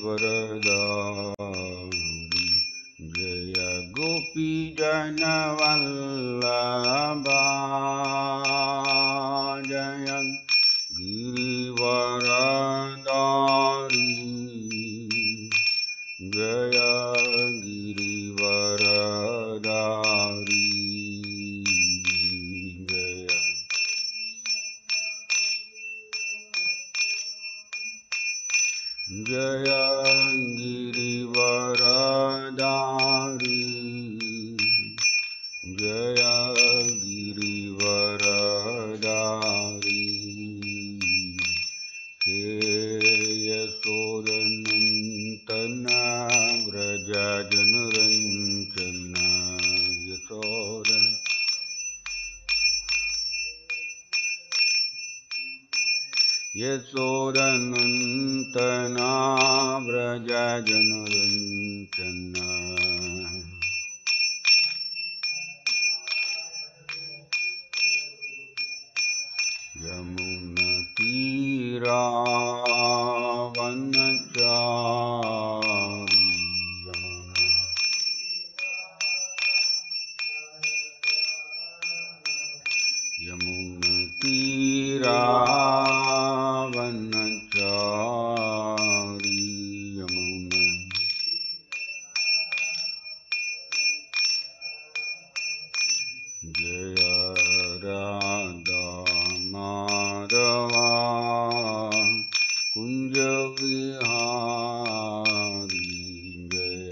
गौरी जय गोपी जनवल्लभा जय गिरिवरदारी जय गिरिवरदारी जय गिरिवरदारी जय गिरिवरदारी हे यशोदनन्दन व्रज जनरञ्जन यशोदनन्दन व्रज जनरञ्जन यमुनतीरावनचारी यमुनतीरावनचारी जय राधा माधवा कुंज विहारी जय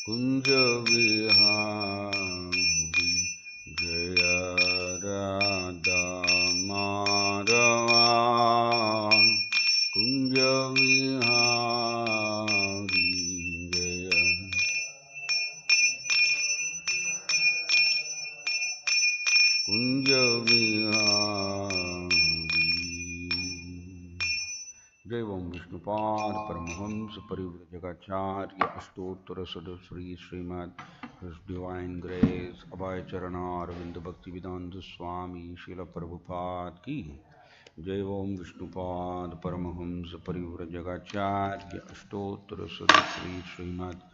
कुंज विहारी जय राधा माधवा कुंज विहारी जय कुंज विहारी। जय ओम विष्णुपाद परमहंस परिव्रजकाचार्य अष्टोत्तर सदश्री श्रीमद् डिवाइन ग्रेस अभय चरणारविंद भक्ति वेदांत स्वामी श्रील प्रभुपाद की जय ओम विष्णुपाद परमहंस परिव्रजकाचार्य अष्टोत्तर सदश्री श्रीमद्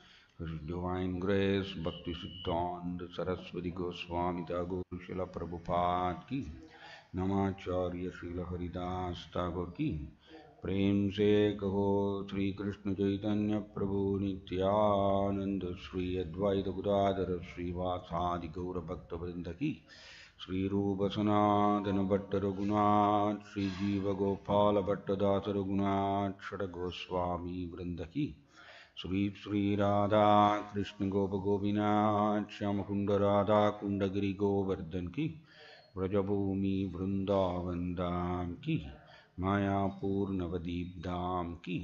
डिवाइन ग्रेस भक्ति सिद्धांत सरस्वती गोस्वामी ठाकुर श्रील प्रभुपाद की नमाचार्य श्रील हरिदास ठाकुर की प्रेम से कहो श्री कृष्ण चैतन्य प्रभु नित्यानंद श्री अद्वैत गदाधर श्रीवासादि गौर भक्त वृंद की श्री रूप सनातन भट्ट रघुनाथ श्री जीव गोपाल भट्टदास रघुनाथ षड गोस्वामी वृंद की श्री श्री राधा कृष्ण गोप गोपीनाथ श्याम कुंड राधा कुंड गिरि गोवर्धन की व्रजभूमि वृंदावन धाम की मायापुर नवदीप धाम की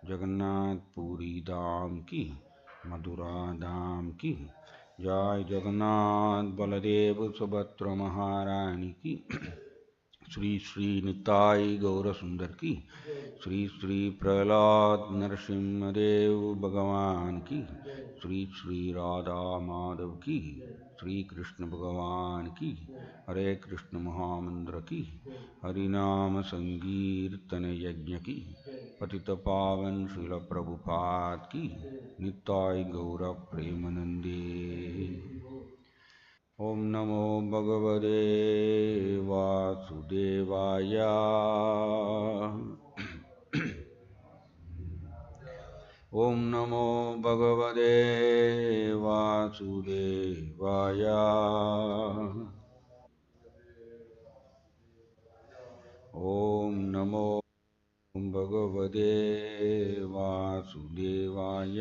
जगन्नाथपुरी धाम की मथुरा धाम की जय जगन्नाथ बलदेव सुभद्र महारानी की श्री श्री निताई गौर सुंदर की श्री श्री प्रहलाद नरसिंहदेव भगवान की श्री श्री राधा माधव की श्री कृष्ण भगवान की हरे कृष्ण महामंत्र की हरिनाम संकीर्तन यज्ञ की पतित पावन श्रील प्रभुपाद की निताई गौर प्रेमानंदे। ओम नमो भगवते वासुदेवाय ओम नमो भगवते वासुदेवाय ओम नमो भगवते वासुदेवाय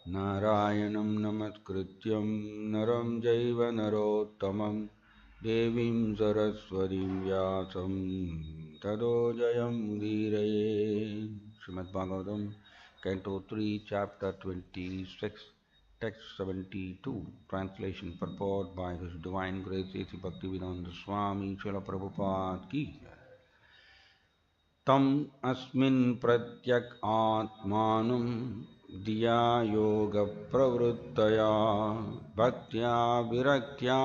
नारायणं नमस्कृत्यं नरं चैव नरोत्तमं देवीं सरस्वतीं व्यासं ततो जयमुदीरये। Shrimad Bhagavatam Canto 3 Chapter 26 Text 72 Translation Purport by His Divine Grace A.C. Bhaktivedanta Swami Srila Prabhupada की तम अस्मिन् प्रत्यक आत्मानं धिया योगप्रवृत्तया भक्त्या विरक्त्या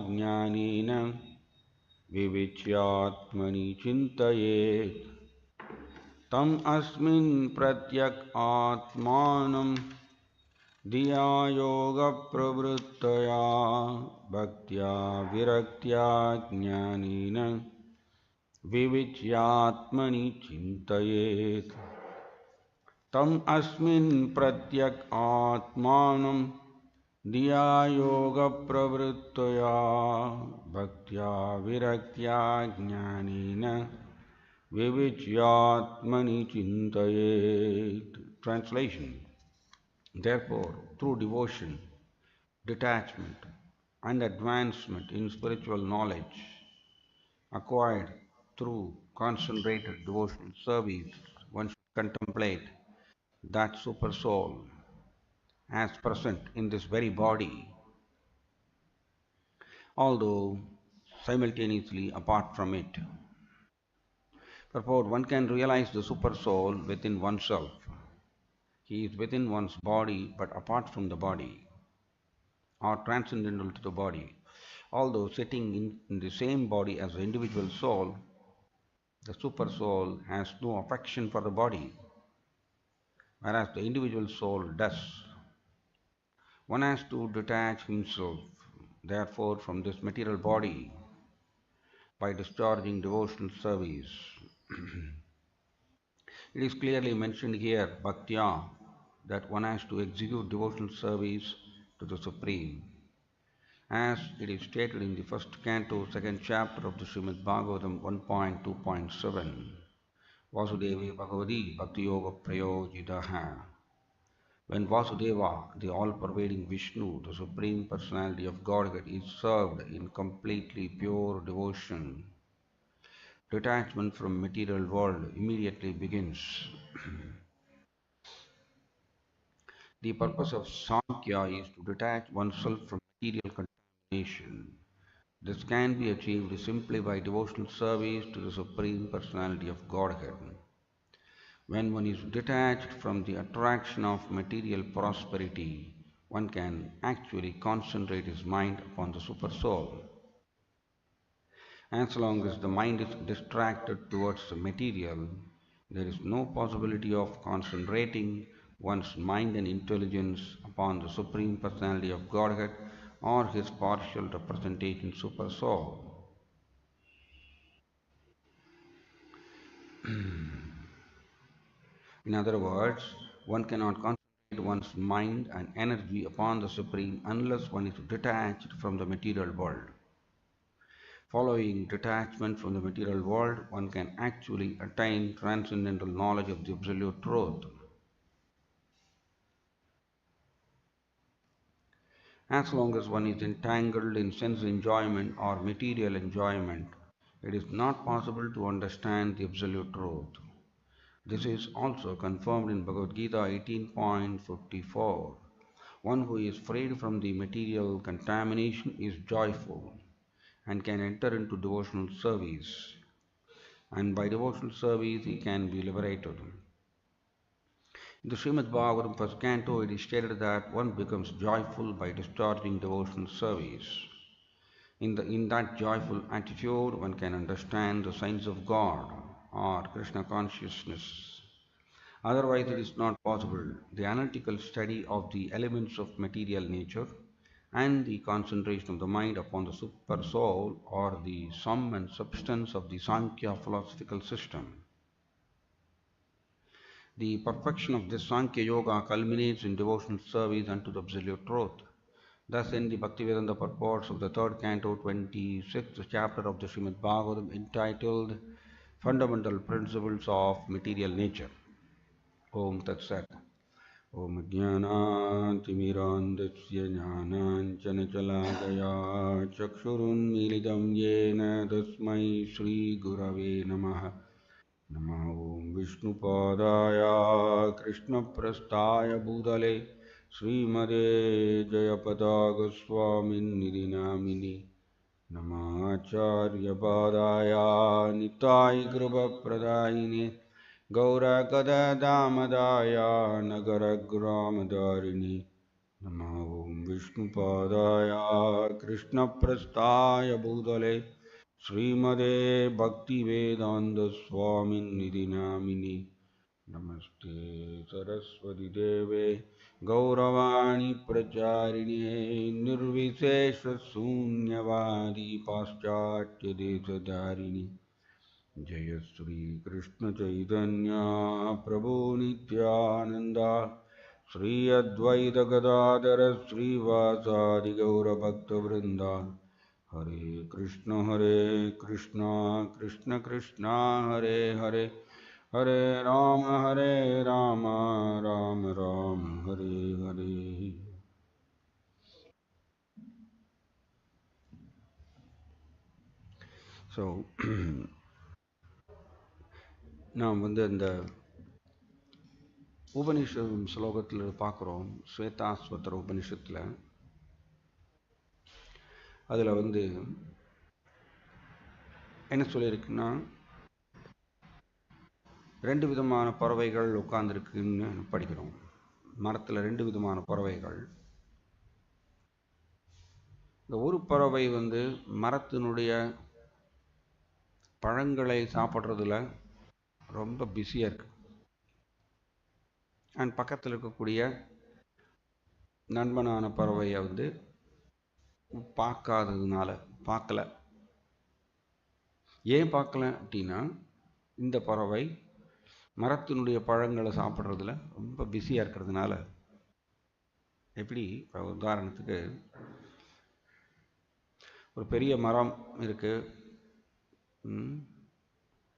ज्ञानेन विविच्यात्मनि चिन्तयेत् तम् अस्मिन् प्रत्यक् आत्मानं धिया योगप्रवृत्तया भक्त्या विरक्त्या ज्ञानेन विविच्यात्मनि चिन्तयेत् तम् अस्मिन् प्रत्यक् आत्मानं धिया योगप्रवृत्तया भक्त्या विरक्त्या ज्ञानेन vivicyatmani chintayet. Translation. Therefore, through devotion, detachment, and advancement in spiritual knowledge acquired through concentrated devotional service, one should contemplate that super soul as present in this very body, although simultaneously apart from it. Therefore, one can realize the super soul within oneself. He is within one's body but apart from the body, or transcendental to the body. Although sitting in the same body as the individual soul, the super soul has no affection for the body, whereas the individual soul does. One has to detach himself, therefore, from this material body by discharging devotional service. It is clearly mentioned here, bhaktya, that one has to execute devotional service to the Supreme. As it is stated in the first canto, second chapter of the Srimad Bhagavatam 1.2.7, Vasudevi Bhagavati Bhakti Yoga Prayojitaha. When Vasudeva, the all-pervading Vishnu, the Supreme Personality of Godhead, is served in completely pure devotion, detachment from material world immediately begins. The purpose of Sankhya is to detach oneself from material contamination. This can be achieved simply by devotional service to the Supreme Personality of Godhead. When one is detached from the attraction of material prosperity, one can actually concentrate his mind upon the Super Soul. As long as the mind is distracted towards the material, there is no possibility of concentrating one's mind and intelligence upon the Supreme Personality of Godhead or his partial representation Super Soul. In other words, one cannot concentrate one's mind and energy upon the Supreme unless one is detached from the material world. Following detachment from the material world, one can actually attain transcendental knowledge of the Absolute Truth. As long as one is entangled in sense enjoyment or material enjoyment, it is not possible to understand the Absolute Truth. This is also confirmed in Bhagavad Gita 18.54. One who is freed from the material contamination is joyful and can enter into devotional service. And by devotional service, he can be liberated. In the Srimad Bhagavatam first canto, it is stated that one becomes joyful by discharging devotional service. In that joyful attitude, one can understand the signs of God or Krishna consciousness. Otherwise, it is not possible. The analytical study of the elements of material nature and the concentration of the mind upon the super soul are the sum and substance of the Sankhya philosophical system. The perfection of this Sankhya Yoga culminates in devotional service unto the Absolute Truth. Thus, in the Bhaktivedanta purports of the third canto, 26th chapter of the Srimad Bhagavatam, entitled Fundamental Principles of Material Nature. Om Tat Sat. Om Jnanatimirandasya Jnananjanachalakaya Chakshurunmilitam Yena Tasmai Shri Gurave Namaha. Namo Om Vishnupadaya Krishnaprasthaya Bhutale Srimade Jayapataga Swaminidhi Namini Namacharya Padaya Nitai Kripa Pradayine गौरकददामदाय नगरग्रामदारिणि नमः ॐ विष्णुपादाय कृष्णप्रस्थाय भूतले श्रीमदे भक्तिवेदान्तस्वामिनिधि नामिनि नमस्ते सरस्वती देवे गौरवाणी प्रचारिणे निर्विशेषशून्यवादी पाश्चात्यदेशधारिणि जय श्री कृष्ण चैतन्य प्रभु नित्यानंद श्री अद्वैत गदाधर श्रीवासादि गौरभक्तवृंद हरे Krishna Krishna Krishna Hare Hare Hare Ram Ram Ram Hare Hare. So நாம் அந்த உபனிஷத் ஸ்லோகத்தில் பார்க்குறோம். ஸ்வேதாஸ்வதர உபனிஷத்தில் அதில் என்ன சொல்லியிருக்குன்னா, ரெண்டு விதமான பறவைகள் உட்கார்ந்துருக்குன்னு படிக்கிறோம். மரத்தில் ரெண்டு விதமான பறவைகள். இந்த ஒரு பறவை மரத்தினுடைய பழங்களை சாப்பிட்றதுல ரொம்ப பிஸியாக இருக்கு. அண்ட் பக்கத்தில் இருக்கக்கூடிய நண்பனான பறவையை பார்க்கல. ஏன் பார்க்கல அப்படின்னா, இந்த பறவை மரத்தினுடைய பழங்களை சாப்பிட்றதுல ரொம்ப பிஸியாக இருக்கிறதுனால. எப்படி, உதாரணத்துக்கு ஒரு பெரிய மரம் இருக்கு,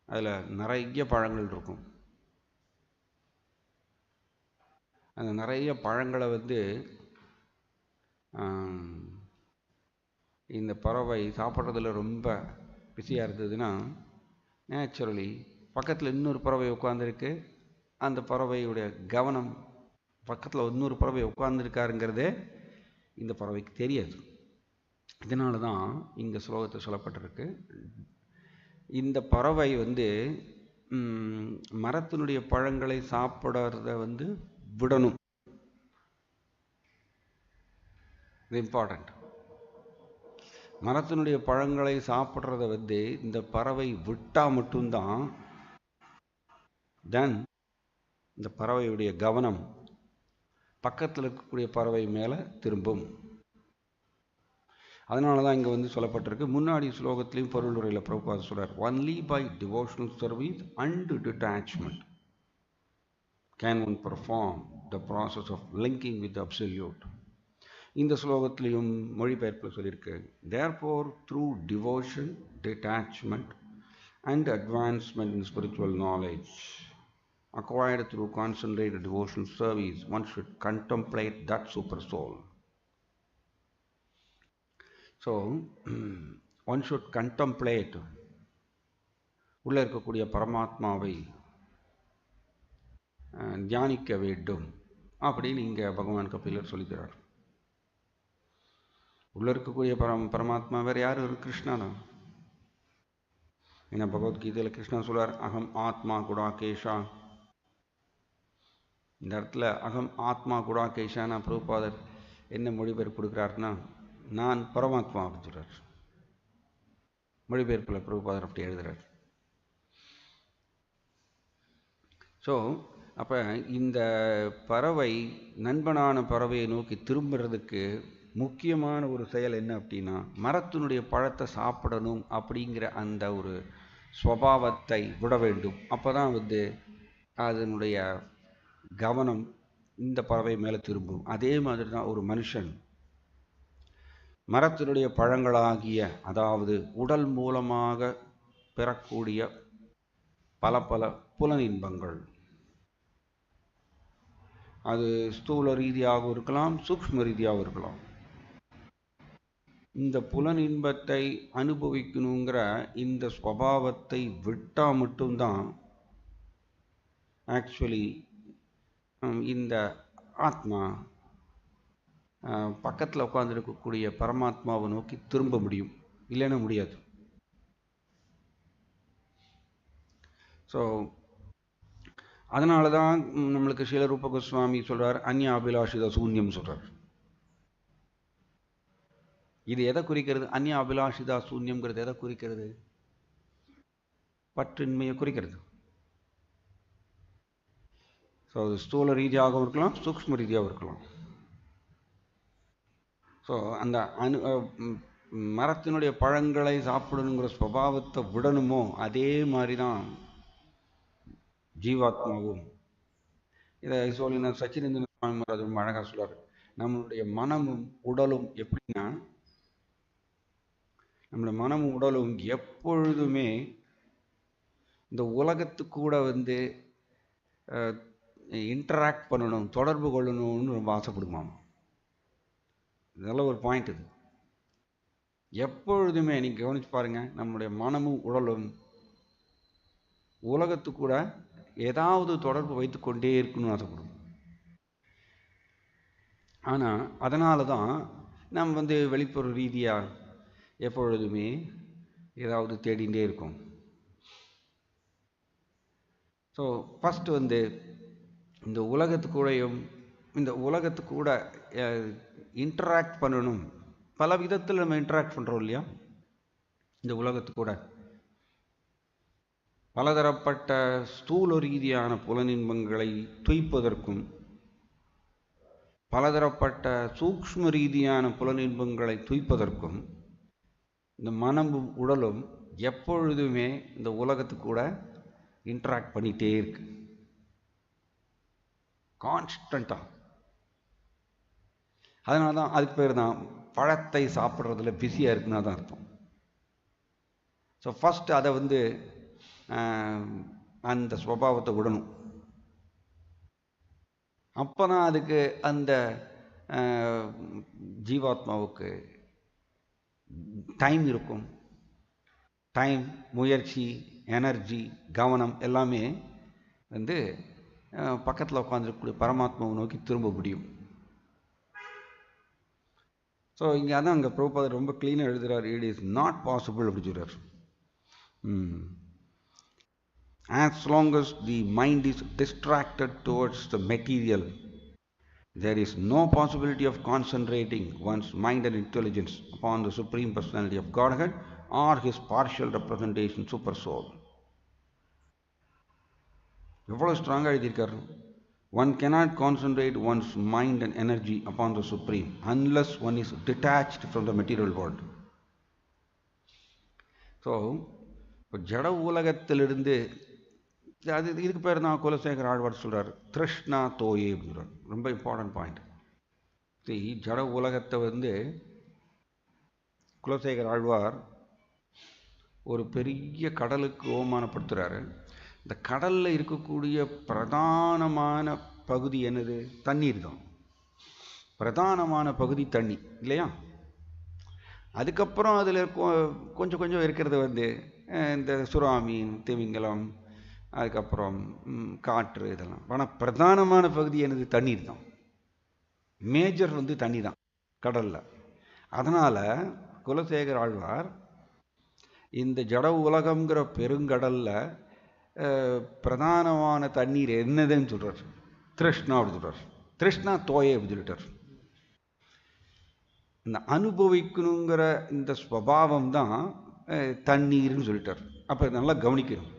அதில் நிறைய பழங்கள் இருக்கும். அந்த நிறைய பழங்களை இந்த பறவை சாப்பிட்றதுல ரொம்ப பிஸியாக இருந்ததுன்னா, நேச்சுரலி பக்கத்தில் இன்னொரு பறவை உட்காந்துருக்கு. அந்த பறவையுடைய கவனம் பக்கத்தில் இன்னொரு பறவை உட்கார்ந்துருக்காருங்கிறதே இந்த பறவைக்கு தெரியாது. இதனால தான் இங்கே ஸ்லோகத்தை சொல்லப்பட்டிருக்கு, இந்த பறவை மரத்தினுடைய பழங்களை சாப்பிட்றத விடணும். இது இம்பார்ட்டண்ட். மரத்தினுடைய பழங்களை சாப்பிட்றத இந்த பறவை விட்டால் மட்டும்தான் தென் இந்த பறவையுடைய கவனம் பக்கத்தில் இருக்கக்கூடிய பறவை மேலே திரும்பும். அதனால தான் இங்கே சொல்லப்பட்டிருக்கு. முன்னாடி ஸ்லோகத்திலையும் பொருளுரையில் பிரபுபாத சொல்றார், only by devotional service and detachment can one perform the process of linking with absolute. இந்த ஸ்லோகத்திலையும் மொழிபெயர்ப்பில் சொல்லியிருக்கு, therefore through devotion, detachment and advancement in spiritual knowledge acquired through concentrated devotional service, one should contemplate that super soul. So one should contemplate, உள்ள இருக்கக்கூடிய பரமாத்மாவை தியானிக்க வேண்டும் அப்படின்னு இங்கே பகவான் கபிலர் சொல்லிக்கிறார். உள்ள இருக்கக்கூடிய பரமாத்மா வேறு யார்? ஒரு கிருஷ்ணா தான். ஏன்னா பகவத்கீதையில் கிருஷ்ணா சொல்றார், அகம் ஆத்மா குடாகேஷா. இந்த இடத்துல அகம் ஆத்மா குடாகேஷானா பிரபுபாதர் என்ன மொழிபெயர்ப்பு கொடுக்குறாருன்னா, நான் பரமாத்மா அப்படின்னு சொல்றார். மொழிபெயர்ப்பில் பிரபுபாதர் அப்படி எழுதுறார். ஸோ அப்போ இந்த பறவை நண்பனான பறவையை நோக்கி திரும்புறதுக்கு முக்கியமான ஒரு செயல் என்ன அப்படின்னா, மரத்தினுடைய பழத்தை சாப்பிடணும் அப்படிங்கிற அந்த ஒரு ஸ்வபாவத்தை விட வேண்டும். அப்போ தான் அதனுடைய கவனம் இந்த பறவை மேலே திரும்பும். அதே மாதிரி தான் ஒரு மனுஷன் மரத்தினுடைய பழங்களாகிய, அதாவது உடல் மூலமாக பெறக்கூடிய பல பல புலனின்பங்கள், அது ஸ்தூல ரீதியாகவும் இருக்கலாம், சூக்ஷ்ம ரீதியாகவும் இருக்கலாம். இந்த புலனின்பத்தை அனுபவிக்கணுங்கிற இந்த ஸ்வபாவத்தை விட்டால் மட்டும்தான் ஆக்சுவலி இந்த ஆத்மா பக்கத்தில் உட்கார்ந்துருக்கக்கூடிய பரமாத்மாவை நோக்கி திரும்ப முடியும். இல்லைன்னா முடியாது. ஸோ அதனால தான் நம்மளுக்கு ஸ்ரீல ரூப கோஸ்வாமி சொல்றார், அந்நிய அபிலாஷித சூன்யம் சொல்றார். இது எதை குறிக்கிறது? அந்நிய அபிலாஷிதா சூன்யம்ங்கிறது எதை குறிக்கிறது? பற்றின்மையை குறிக்கிறது. ஸோ அது ஸ்தூல ரீதியாகவும் இருக்கலாம், சூக்ஷ்ம ரீதியாகவும் இருக்கலாம். ஸோ அந்த மரத்தினுடைய பழங்களை சாப்பிடணுங்கிற ஸ்வபாவத்தை விடணுமோ அதே மாதிரி தான் ஜீவாத்மாவும். இதை சொல்லின சச்சினேந்திர சுவாமி மகாராஜ் ரொம்ப அழகாக சொல்றாரு. நம்மளுடைய மனமும் உடலும் எப்படின்னா, நம்மளுடைய மனமும் உடலும் எப்பொழுதுமே இந்த உலகத்துக்கூட இன்டராக்ட் பண்ணணும், தொடர்பு கொள்ளணும்னு ரொம்ப ஆசைப்படுமாம். இதெல்லாம் ஒரு பாயிண்ட். இது எப்பொழுதுமே நீங்கள் கவனிச்சு பாருங்க, நம்முடைய மனமும் உடலும் உலகத்துக்கூட ஏதாவது தொடர்பு வைத்துக்கொண்டே இருக்கணும்னு ஆசைப்படும். ஆனால் அதனால தான் நம்ம வெளிப்புற ரீதியாக எப்பொழுதுமே ஏதாவது தேடிகிட்டே இருக்கும். ஸோ ஃபஸ்ட்டு இந்த உலகத்துக்கூட இன்டராக்ட் பண்ணணும். பல விதத்தில் நம்ம இன்டராக்ட் பண்ணுறோம் இல்லையா? இந்த உலகத்துக்கூட பலதரப்பட்ட ஸ்தூல ரீதியான புலனின்பங்களை துய்ப்பதற்கும், பலதரப்பட்ட சூக்ஷ்ம ரீதியான புலனின்பங்களை துய்ப்பதற்கும் இந்த மனமும் உடலும் எப்பொழுதுமே இந்த உலகத்துக்கூட இன்டராக்ட் பண்ணிகிட்டே இருக்கு, கான்ஸ்டண்ட்டாக. அதனால தான் அதுக்கு பேர் தான் பழத்தை சாப்பிட்றதுல பிஸியாக இருக்குன்னா தான் அர்த்தம். ஸோ ஃபஸ்ட்டு அதை அந்த ஸ்வபாவத்தை விடணும். அப்போ தான் அதுக்கு அந்த ஜீவாத்மாவுக்கு டைம் இருக்கும். டைம், முயற்சி, எனர்ஜி, கவனம் எல்லாமே பக்கத்தில் உட்காந்துருக்கக்கூடிய பரமாத்மாவை நோக்கி திரும்ப முடியும். ஸோ இங்கே அதான் அங்கே பிரபுபாதர் ரொம்ப க்ளீனாக எழுதுகிறார். இட் இஸ் நாட் பாசிபிள் அப்படி சொல்கிறார். As long as the mind is distracted towards the material, there is no possibility of concentrating one's mind and intelligence upon the Supreme Personality of Godhead or his partial representation, Super Soul. எவ்வளோ ஸ்ட்ராங்காக எழுதியிருக்காரு. One cannot concentrate one's mind and energy upon the Supreme unless one is detached from the material world. So இப்போ ஜட உலகத்திலிருந்து இதுக்கு பேர் தான் குலசேகர ஆழ்வார் சொல்கிறார், திருஷ்ணா தோயே அப்படின்றார். ரொம்ப இம்பார்ட்டன்ட் பாயிண்ட். ஜட உலகத்தை குலசேகர ஆழ்வார் ஒரு பெரிய கடலுக்கு ஓமானப்படுத்துகிறாரு. இந்த கடலில் இருக்கக்கூடிய பிரதானமான பகுதி என்னது? தண்ணீர் தான். பிரதானமான பகுதி தண்ணி இல்லையா? அதுக்கப்புறம் அதில் கொஞ்சம் கொஞ்சம் இருக்கிறது இந்த சுறாமீன், திமிங்கலம், அதுக்கப்புறம் காற்று, இதெல்லாம். ஆனால் பிரதானமான பகுதி என்னது? தண்ணீர் தான். மேஜர் தண்ணி தான் கடலில். அதனால் குலசேகர ஆழ்வார் இந்த ஜட உலகம்ங்கிற பெருங்கடலில் பிரதானமான தண்ணீர் என்னதுன்னு சொல்கிறார்? திருஷ்ணா அப்படி சொல்கிறார். திருஷ்ணா தோயே அப்படி சொல்லிட்டார். இந்த அனுபவிக்கணுங்கிற இந்த ஸ்வபாவம் தான் தண்ணீர்னு சொல்லிட்டார். அப்போ நல்லா கவனிக்கணும்.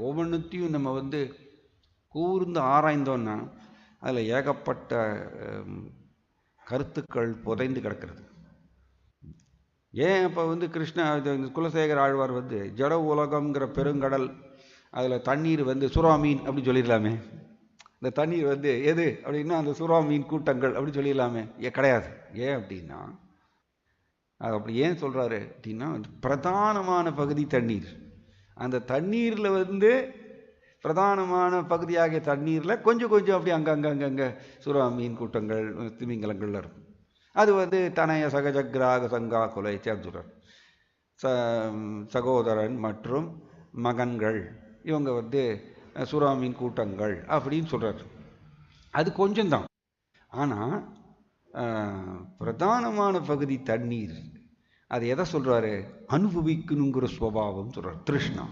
ஒவ்வொன்றுத்தையும் நம்ம கூர்ந்து ஆராய்ந்தோன்னா அதில் ஏகப்பட்ட கருத்துக்கள் புதைந்து கிடக்கிறது. ஏன் இப்போ குலசேகர ஆழ்வார் ஜட உலகம்ங்கிற பெருங்கடல், அதில் தண்ணீர் சுறாமீன் அப்படி சொல்லிடலாமே. இந்த தண்ணீர் எது அப்படின்னா அந்த சுறாமீன் கூட்டங்கள் அப்படி சொல்லிடலாமே. கிடையாது. ஏன் அப்படின்னா அது அப்படி ஏன் சொல்கிறாரு அப்படின்னா, பிரதானமான பகுதி தண்ணீர். அந்த தண்ணீரில் பிரதானமான பகுதியாகிய தண்ணீரில் கொஞ்சம் கொஞ்சம் அப்படி அங்கங்கே சுறாமீன் கூட்டங்கள், திமிங்கலங்கள்ல இருக்கும். அது தனய சகஜக்ராக சங்கா கொலை சேர்ந்துறார். சகோதரன் மற்றும் மகன்கள் இவங்க சுறாமீன் கூட்டங்கள் அப்படின்னு சொல்கிறார். அது கொஞ்சம்தான். ஆனால் பிரதானமான பகுதி தண்ணீர், அது எதை சொல்கிறாரு? அனுபவிக்கணுங்கிற ஸ்வபாவம் சொல்கிறார், திருஷ்ணா.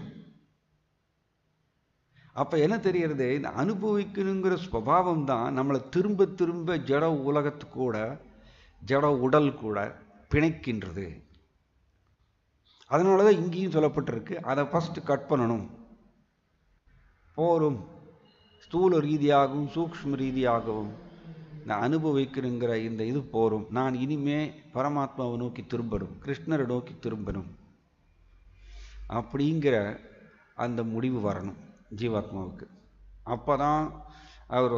அப்போ என்ன தெரியறது, இந்த அனுபவிக்கணுங்கிற ஸ்வபாவம் தான் நம்மளை திரும்ப திரும்ப ஜட உலகத்து கூட ஜட உடல் கூட பிணைக்கின்றது. அதனால தான் இங்கேயும் சொல்லப்பட்டிருக்கு, அதை ஃபஸ்ட்டு கட் பண்ணணும். போரும் ஸ்தூல ரீதியாகவும் சூக்ஷ்ம ரீதியாகவும் நான் அனுபவிக்கணுங்கிற இந்த இது போரும். நான் இனிமே பரமாத்மாவை நோக்கி திரும்பணும், கிருஷ்ணரை நோக்கி திரும்பணும் அப்படிங்கிற அந்த முடிவு வரணும் ஜீவாத்மாவுக்கு. அப்போ தான் அவர்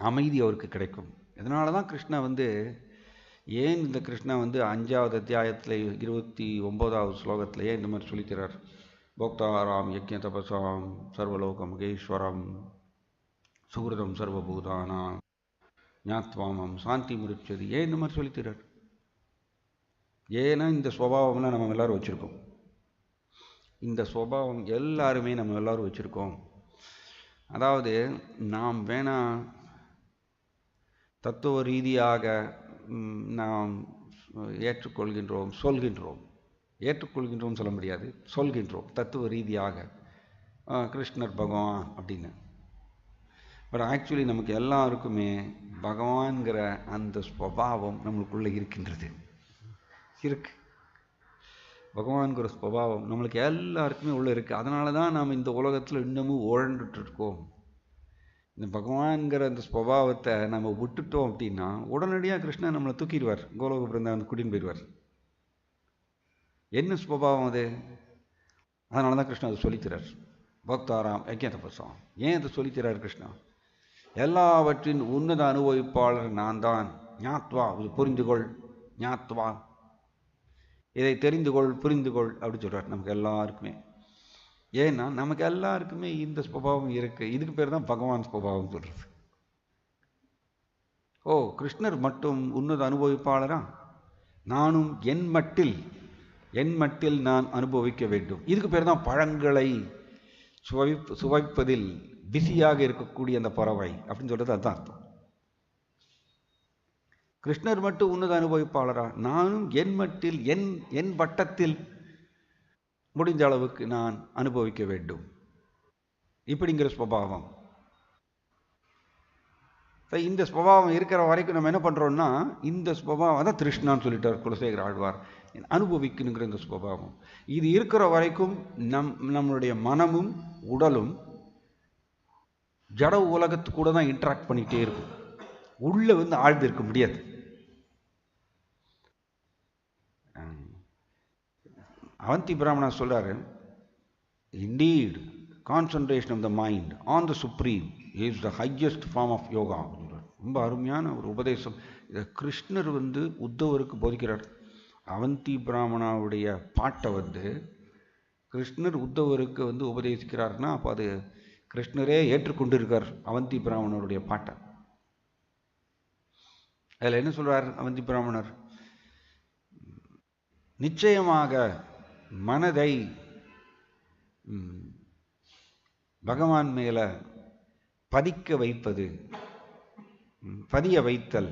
அமைதி அவருக்கு கிடைக்கும். இதனால தான் கிருஷ்ணா ஏன் இந்த கிருஷ்ணா 5வது அத்தியாயத்தில் 29வது ஸ்லோகத்திலேயே இந்த மாதிரி சொல்லித்தரார். போக்தாராம் யஜ்ஞ தபசாம் சர்வலோக மகேஸ்வரம் சுகிருதம் சர்வபூதானாம் ஞாத்வாமம் சாந்தி முறிச்சது. ஏன் இந்த மாதிரி சொல்லித்தரார்? ஏன்னா இந்த ஸ்வபாவம்லாம் நம்ம எல்லாரும் வச்சுருக்கோம். இந்த ஸ்வபாவம் எல்லாருமே நம்ம எல்லாரும் வச்சுருக்கோம். அதாவது நாம் வேணா தத்துவ ரீதியாக நாம் ஏற்றுக்கொள்கின்றோம், ஏற்றுக்கொள்கின்றோம் சொல்ல முடியாது, சொல்கின்றோம் தத்துவ ரீதியாக கிருஷ்ணர் பகவான் அப்படின்னு. பட் ஆக்சுவலி நமக்கு எல்லாருக்குமே பகவான்கிற அந்த ஸ்வபாவம் நம்மளுக்குள்ளே இருக்கின்றது, இருக்கு. பகவான்கிற ஸ்வபாவம் நம்மளுக்கு எல்லாருக்குமே உள்ளே இருக்குது. அதனால தான் நாம் இந்த உலகத்தில் இன்னமும் உழண்டுட்டுருக்கோம். இந்த பகவான்கிற அந்த ஸ்வபாவத்தை நம்ம விட்டுட்டோம் அப்படின்னா உடனடியாக கிருஷ்ணன் நம்மளை தூக்கிடுவார், கோலோக பிருந்தாவன் கூட்டின்னு போயிடுவார். என்ன ஸ்வபாவம் அது? அதனால தான் கிருஷ்ணன் அதை சொல்லித்தரார். பக்தாராம் யஜ்ஞ தபசாம். ஏன் அதை சொல்லித்தரார் கிருஷ்ணா? எல்லாவற்றின் உன்னத அனுபவிப்பாளர் நான் தான். ஞாத்வா, இது புரிந்துகொள், ஞாத்வா இதை தெரிந்துகொள், புரிந்துகொள் அப்படின்னு சொல்கிறார் நமக்கு எல்லாருக்குமே. ஏன்னா நமக்கு எல்லாருக்குமே இந்த ஸ்வபாவம் இருக்கு. இதுக்கு பேர் தான் பகவான் ஸ்வபாவம் சொல்றது. ஓ, கிருஷ்ணர் மட்டும் உன்னத அனுபவிப்பாளரா? நானும் என் மட்டில் நான் அனுபவிக்க வேண்டும். இதுக்கு பேர் தான் பழங்களை சுவைப்பதில் பிஸியாக இருக்கக்கூடிய அந்த பறவை அப்படின்னு சொல்றது. அதுதான் அர்த்தம். கிருஷ்ணர் மட்டும் உன்னத அனுபவிப்பாளரா? நானும் என் மட்டில் என் வட்டத்தில் முடிஞ்ச அளவுக்கு நான் அனுபவிக்க வேண்டும், இப்படிங்கிற ஸ்வபாவம். இந்த ஸ்வபாவம் இருக்கிற வரைக்கும் நம்ம என்ன பண்றோம்னா, இந்த ஸ்வபாவம் தான் திருஷ்ணான்னு சொல்லிட்டார் குலசேகர ஆழ்வார். அனுபவிக்கணுங்கிற இந்த ஸ்வபாவம் இது இருக்கிற வரைக்கும் நம்மளுடைய மனமும் உடலும் ஜட உலகத்து கூட தான் இன்டராக்ட் பண்ணிட்டே இருக்கும். உள்ள ஆழ்ந்து இருக்க முடியாது. அவந்தி பிராமணா சொல்றாரு, indeed concentration of the mind on the supreme is the highest form of yoga. ரொம்ப அருமையான ஒரு உபதேசம். இதை கிருஷ்ணர் உத்தவருக்கு போதிக்கிறார். அவந்தி பிராமணாவுடைய பாட்டை கிருஷ்ணர் உத்தவருக்கு உபதேசிக்கிறார்னா அப்போ அது கிருஷ்ணரே ஏற்றுக்கொண்டு இருக்கார் அவந்தி பிராமணருடைய பாட்டை. அதில் என்ன சொல்றார் அவந்தி பிராமணர்? நிச்சயமாக மனதை பகவான் மேல பதிய வைத்தல்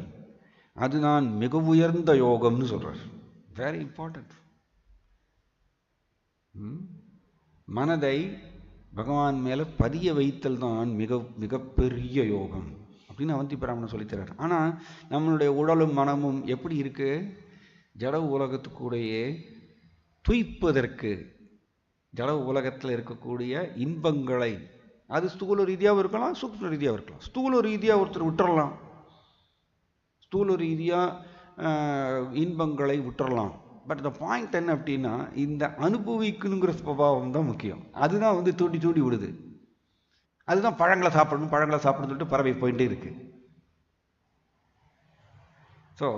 அதுதான் மிக உயர்ந்த யோகம்னு சொல்றார். Very important. மனதை பகவான் மேல பதிய வைத்தல் தான் மிகப்பெரிய யோகம் அப்படின்னு அவந்தி பிராமணன் சொல்லித்தரார். ஆனா நம்மளுடைய உடலும் மனமும் எப்படி இருக்கு? ஜட உலகத்துக்கூடையே துய்ப்பதற்கு, ஜட உலகத்தில் இருக்கக்கூடிய இன்பங்களை, அது ஸ்தூல ரீதியாகவும் இருக்கலாம், சூக்ஷ்ம ரீதியாகவும் இருக்கலாம். ஸ்தூல ரீதியாக ஒருத்தர் விட்டுறலாம், ஸ்தூல ரீதியாக இன்பங்களை விட்டுறலாம். பட் இந்த பாயிண்ட் என்ன அப்படின்னா, இந்த அனுபவிக்கணுங்கிற ஸ்வபாவம் தான் முக்கியம். அதுதான் தூண்டி விடுது. அதுதான் பழங்களை சாப்பிடணும்னு சொல்லிட்டு பறவை போயிட்டே இருக்கு. ஸோ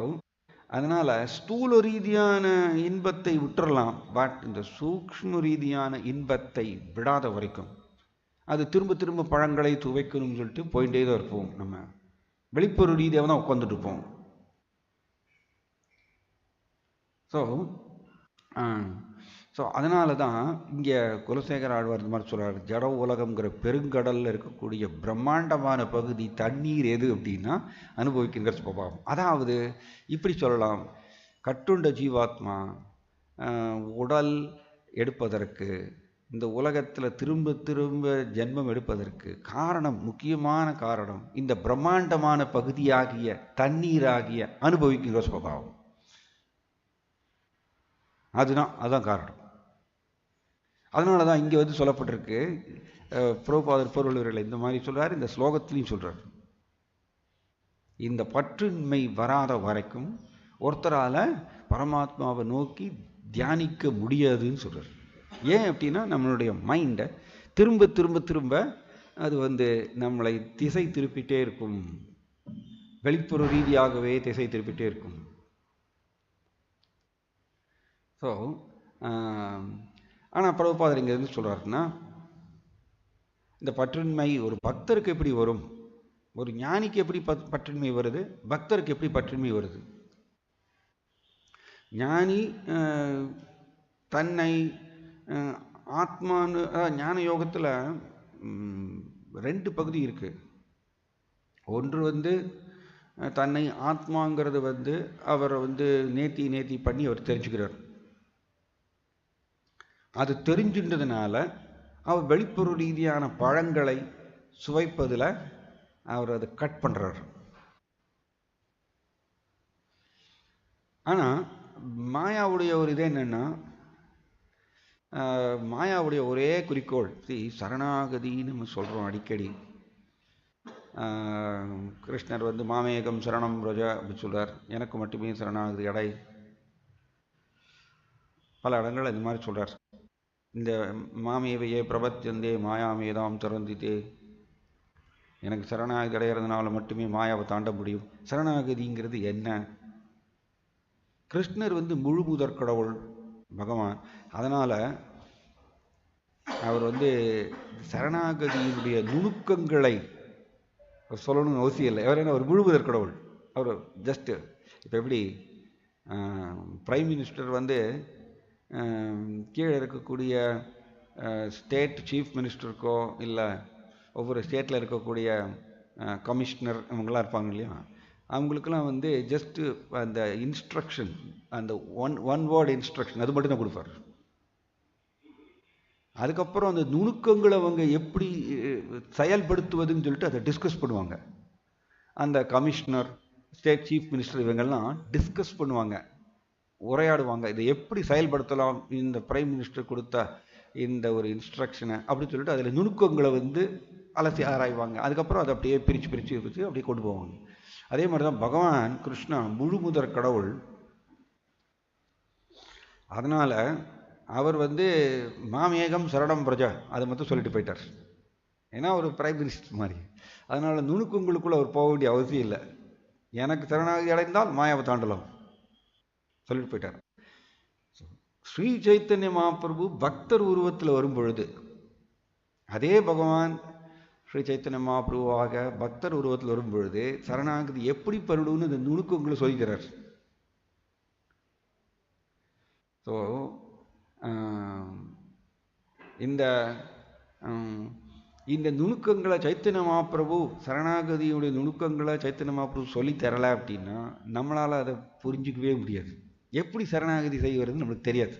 அதனால ஸ்தூல ரீதியான இன்பத்தை விட்டுறலாம். பட் இந்த சூக்ஷ்ம ரீதியான இன்பத்தை விடாத வரைக்கும் அது திரும்ப திரும்ப பழங்களை துவைக்கணும்னு சொல்லிட்டு போயிட்டே தான் இருப்போம். நம்ம வெளிப்புற ரீதியாக தான் உட்காந்துட்டு இருப்போம். ஸோ அதனால தான் இங்கே குலசேகர ஆழ்வார் இந்த மாதிரி சொல்கிறார், ஜட உலகம்ங்கிற பெருங்கடலில் இருக்கக்கூடிய பிரம்மாண்டமான பகுதி தண்ணீர் எது அப்படின்னா அனுபவிக்கின்ற சுபாவம். அதாவது இப்படி சொல்லலாம், கட்டுண்ட ஜீவாத்மா உடல் எடுப்பதற்கு இந்த உலகத்தில் திரும்ப திரும்ப ஜென்மம் எடுப்பதற்கு காரணம், முக்கியமான காரணம் இந்த பிரம்மாண்டமான பகுதியாகிய தண்ணீராகிய அனுபவிக்கிற சுபாவம். அதுதான் காரணம். அதனால தான் இங்கே வந்து சொல்லப்பட்டிருக்கு. பிரபுபாதர் பொருள்களை இந்த மாதிரி சொல்றார், இந்த ஸ்லோகத்திலையும் சொல்றார். இந்த பற்றின்மை வராத வரைக்கும் ஒருத்தரால பரமாத்மாவை நோக்கி தியானிக்க முடியாதுன்னு சொல்றார். ஏன் அப்படின்னா நம்மளுடைய மைண்டை திரும்ப திரும்ப திரும்ப அது வந்து நம்மளை திசை திருப்பிட்டே இருக்கும், வெளிப்புற ரீதியாகவே திசை திருப்பிட்டே இருக்கும். ஸோ ஆனால் பிரபுபாதர் இங்கே இருந்து சொல்றாருன்னா, இந்த பற்றின்மை ஒரு பக்தருக்கு எப்படி வரும், ஒரு ஞானிக்கு எப்படி பற்றின்மை வருது, பக்தருக்கு எப்படி பற்றின்மை வருது? ஞானி தன்னை ஆத்மான்னு, ஞான யோகத்தில் 2 பகுதி இருக்கு. ஒன்று வந்து தன்னை ஆத்மாங்கிறது வந்து அவர் வந்து நேத்தி பண்ணி அவர் தெரிஞ்சுக்கிறார். அது தெரிஞ்சுன்றதுனால அவர் வெளிப்புற ரீதியான பழங்களை சுவைப்பதில் அவர் அதை கட் பண்ணுறார். ஆனால் மாயாவுடைய ஒரு இது என்னென்னா, மாயாவுடைய ஒரே குறிக்கோள் சரணாகதின்னு நம்ம சொல்கிறோம் அடிக்கடி. கிருஷ்ணர் வந்து மாமேகம் சரணம் ரஜா அப்படின்னு சொல்கிறார், எனக்கு மட்டுமே சரணாகதி அடை. பல இடங்கள் இந்த மாதிரி சொல்கிறார். இந்த மாமேவையே பிரபத்தியந்தே மாயாமேதாம் திறந்தித்தே, எனக்கு சரணாகதி அடைகிறதுனால மட்டுமே மாயாவை தாண்ட முடியும். சரணாகதிங்கிறது என்ன? கிருஷ்ணர் வந்து முழு முதற் கடவுள் பகவான். அதனால் அவர் வந்து சரணாகதியினுடைய நுணுக்கங்களை சொல்லணும்னு அவசியம் இல்லை. அவர் என்ன, ஒரு முழு முதற் கடவுள். அவர் ஜஸ்ட்டு இப்போ எப்படி பிரைம் மினிஸ்டர் வந்து கீழே இருக்கக்கூடிய ஸ்டேட் சீஃப் மினிஸ்டருக்கோ இல்லை ஒவ்வொரு ஸ்டேட்டில் இருக்கக்கூடிய கமிஷனர் இவங்களாம் இருப்பாங்க இல்லையா, அவங்களுக்கெல்லாம் வந்து ஜஸ்ட்டு அந்த இன்ஸ்ட்ரக்ஷன், அந்த ஒன் வேர்டு இன்ஸ்ட்ரக்ஷன் அது மட்டும் தான் கொடுப்பார். அதுக்கப்புறம் அந்த நுணுக்கங்களை அவங்க எப்படி செயல்படுத்துவதுன்னு சொல்லிட்டு அதை டிஸ்கஸ் பண்ணுவாங்க. அந்த கமிஷனர், ஸ்டேட் சீஃப் மினிஸ்டர் இவங்கெல்லாம் டிஸ்கஸ் பண்ணுவாங்க, உரையாடுவாங்க. இதை எப்படி செயல்படுத்தலாம், இந்த பிரைம் மினிஸ்டர் கொடுத்த இந்த ஒரு இன்ஸ்ட்ரக்ஷனை அப்படின்னு சொல்லிட்டு அதில் நுணுக்கங்களை வந்து அலசி ஆராய்வாங்க. அதுக்கப்புறம் அதை அப்படியே பிரித்து அப்படியே கொண்டு போவாங்க. அதே மாதிரி தான் பகவான் கிருஷ்ணா முழு முதற் கடவுள். அதனால் அவர் வந்து மாமேகம் சரணம் பிரஜா அதை மட்டும் சொல்லிட்டு போயிட்டார். ஏன்னா ஒரு பிரைம் மினிஸ்டர் மாதிரி. அதனால் நுணுக்கங்களுக்குள்ள அவர் போக வேண்டிய அவசியம் இல்லை. எனக்கு சரணாகதி அடைந்தால் மாயாவை தாண்டலாம் சொல்லிட்டு போயிட்டார். ஸ்ரீ சைத்தன்ய மகாபிரபு பக்தர் உருவத்தில் வரும் பொழுது, அதே பகவான் ஸ்ரீ சைத்தன்ய மகாபிரபுவாக பக்தர் உருவத்தில் வரும் பொழுது சரணாகதி எப்படி பண்ணணும்னு இந்த நுணுக்கங்களை சொல்லிக்கிறார். ஸோ இந்த நுணுக்கங்களை சைத்தன்ய மகாபிரபு, சரணாகதியுடைய நுணுக்கங்களை சைத்தன்ய மகாபிரபு சொல்லி தரலை அப்படின்னா நம்மளால் அதை புரிஞ்சிக்கவே முடியாது. எப்படி சரணாகதி செய்வதுன்னு நம்மளுக்கு தெரியாது.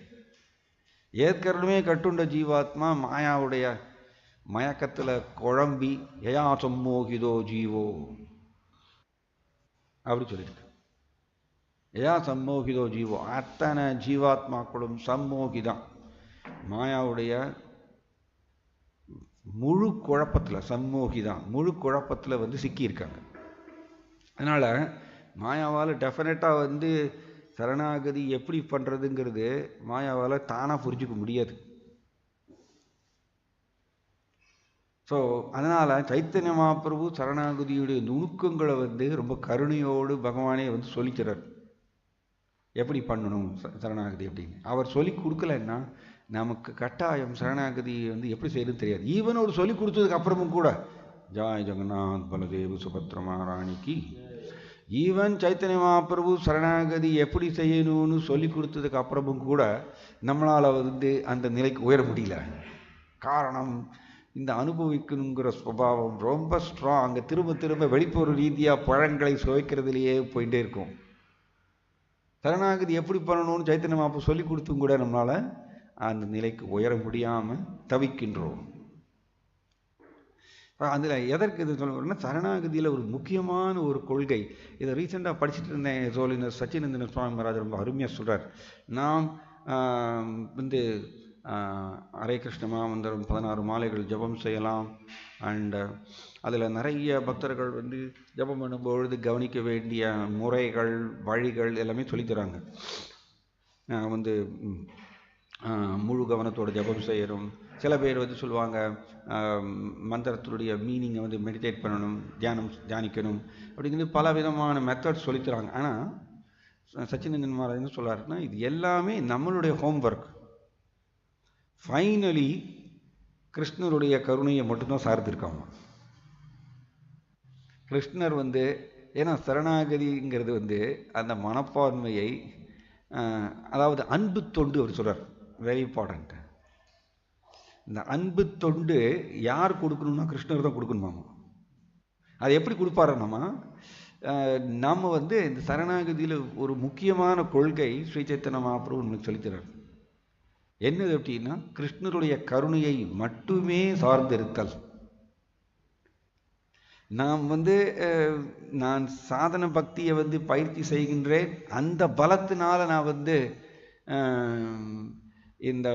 ஏற்கனவே கட்டுண்ட ஜீவாத்மா மாயாவுடைய மயக்கத்தில் குழம்பி யயா சம்மோகிதோ ஜீவோ அப்படி சொல்லியிருக்கு. யயா சம்மோகிதோ ஜீவோ, அத்தனை ஜீவாத்மாக்களும் சம்மோகிதான், மாயாவுடைய முழு குழப்பத்தில், சம்மோகிதான் முழு குழப்பத்தில் வந்து சிக்கியிருக்காங்க. அதனால் மாயாவால் டெஃபினட்டாக வந்து சரணாகதி எப்படி பண்ணுறதுங்கிறது மாயாவால் தானாக புரிஞ்சுக்க முடியாது. ஸோ அதனால் சைத்தன்ய மகாபிரபு சரணாகதியுடைய நுணுக்கங்களை வந்து ரொம்ப கருணையோடு பகவானே வந்து சொல்லிக்கிறார், எப்படி பண்ணணும் சரணாகதி அப்படின்னு. அவர் சொல்லி கொடுக்கலன்னா நமக்கு கட்டாயம் சரணாகதி வந்து எப்படி செய்யறதுன்னு தெரியாது. ஈவன் ஒரு சொல்லி கொடுத்ததுக்கு அப்புறமும் கூட ஜாய் ஜெகநாத் பலதேவ் சுபத்ரமா ராணிக்கு, ஈவன் சைத்தன்ய மகாபிரபு சரணாகதி எப்படி செய்யணும்னு சொல்லி கொடுத்ததுக்கு அப்புறமும் கூட நம்மளால் வந்து அந்த நிலைக்கு உயர முடியல. காரணம், இந்த அனுபவிக்கணுங்கிற சுபாவம் ரொம்ப ஸ்ட்ராங். அங்கே திரும்ப திரும்ப வெளிப்புற ரீதியாக பழங்களை சுவைக்கிறதுலையே போயிட்டே இருக்கும். சரணாகதி எப்படி பண்ணணும்னு சைத்தன்ய மகாபிரபு சொல்லி கொடுத்தும் கூட நம்மளால் அந்த நிலைக்கு உயர முடியாமல் தவிக்கின்றோம். அதில் எதற்கு இது சொல்லுவோம்னா, சரணாகதியில் ஒரு முக்கியமான ஒரு கொள்கை. இதை ரீசெண்டாக படிச்சுட்டு இருந்தேன். சோழினர் சச்சினந்தன சுவாமி மகாராஜ் ரொம்ப அருமையாக சொல்கிறார். நாம் வந்து ஹரே கிருஷ்ண மந்திரம் 16 மாலைகள் ஜபம் செய்யலாம். அண்டு அதில் நிறைய பக்தர்கள் வந்து ஜபம் பண்ணும்பொழுது கவனிக்க வேண்டிய முறைகள், வழிகள் எல்லாமே சொல்லித்தராங்க. வந்து முழு கவனத்தோட ஜபம் செய்யணும். சில பேர் வந்து சொல்லுவாங்க, மந்திரத்தினுடைய மீனிங்கை வந்து மெடிடேட் பண்ணணும், தியானிக்கணும் அப்படிங்கிறது பல விதமான மெத்தட்ஸ் சொல்லித்தராங்க. ஆனால் சச்சினந்தன் மகாராஜ் என்ன சொல்கிறாருன்னா, இது எல்லாமே நம்மளுடைய ஹோம்ஒர்க். ஃபைனலி கிருஷ்ணருடைய கருணையை மட்டும்தான் சார்ந்திருக்காங்க. கிருஷ்ணர் வந்து, ஏன்னா சரணாகதிங்கிறது வந்து அந்த மனப்பான்மையை, அதாவது அன்பு தொண்டு அவர் சொல்கிறார், வெரி இம்பார்ட்டண்ட். இந்த அன்பு தொண்டு யார் கொடுக்கணும்னா கிருஷ்ணர் தான் கொடுக்கணுமாமா. அது எப்படி கொடுப்பாருன்னாமா, நாம் வந்து இந்த சரணாகதியில் ஒரு முக்கியமான கொள்கை ஸ்ரீ சைத்தன்ய மகாபிரபு நமக்கு சொல்லித்தரார். என்னது அப்படின்னா, கிருஷ்ணருடைய கருணையை மட்டுமே சார்ந்திருத்தல். நாம் வந்து நான் சாதன பக்தியை வந்து பயிற்சி செய்கின்றேன், அந்த பலத்தினால நான் வந்து இந்த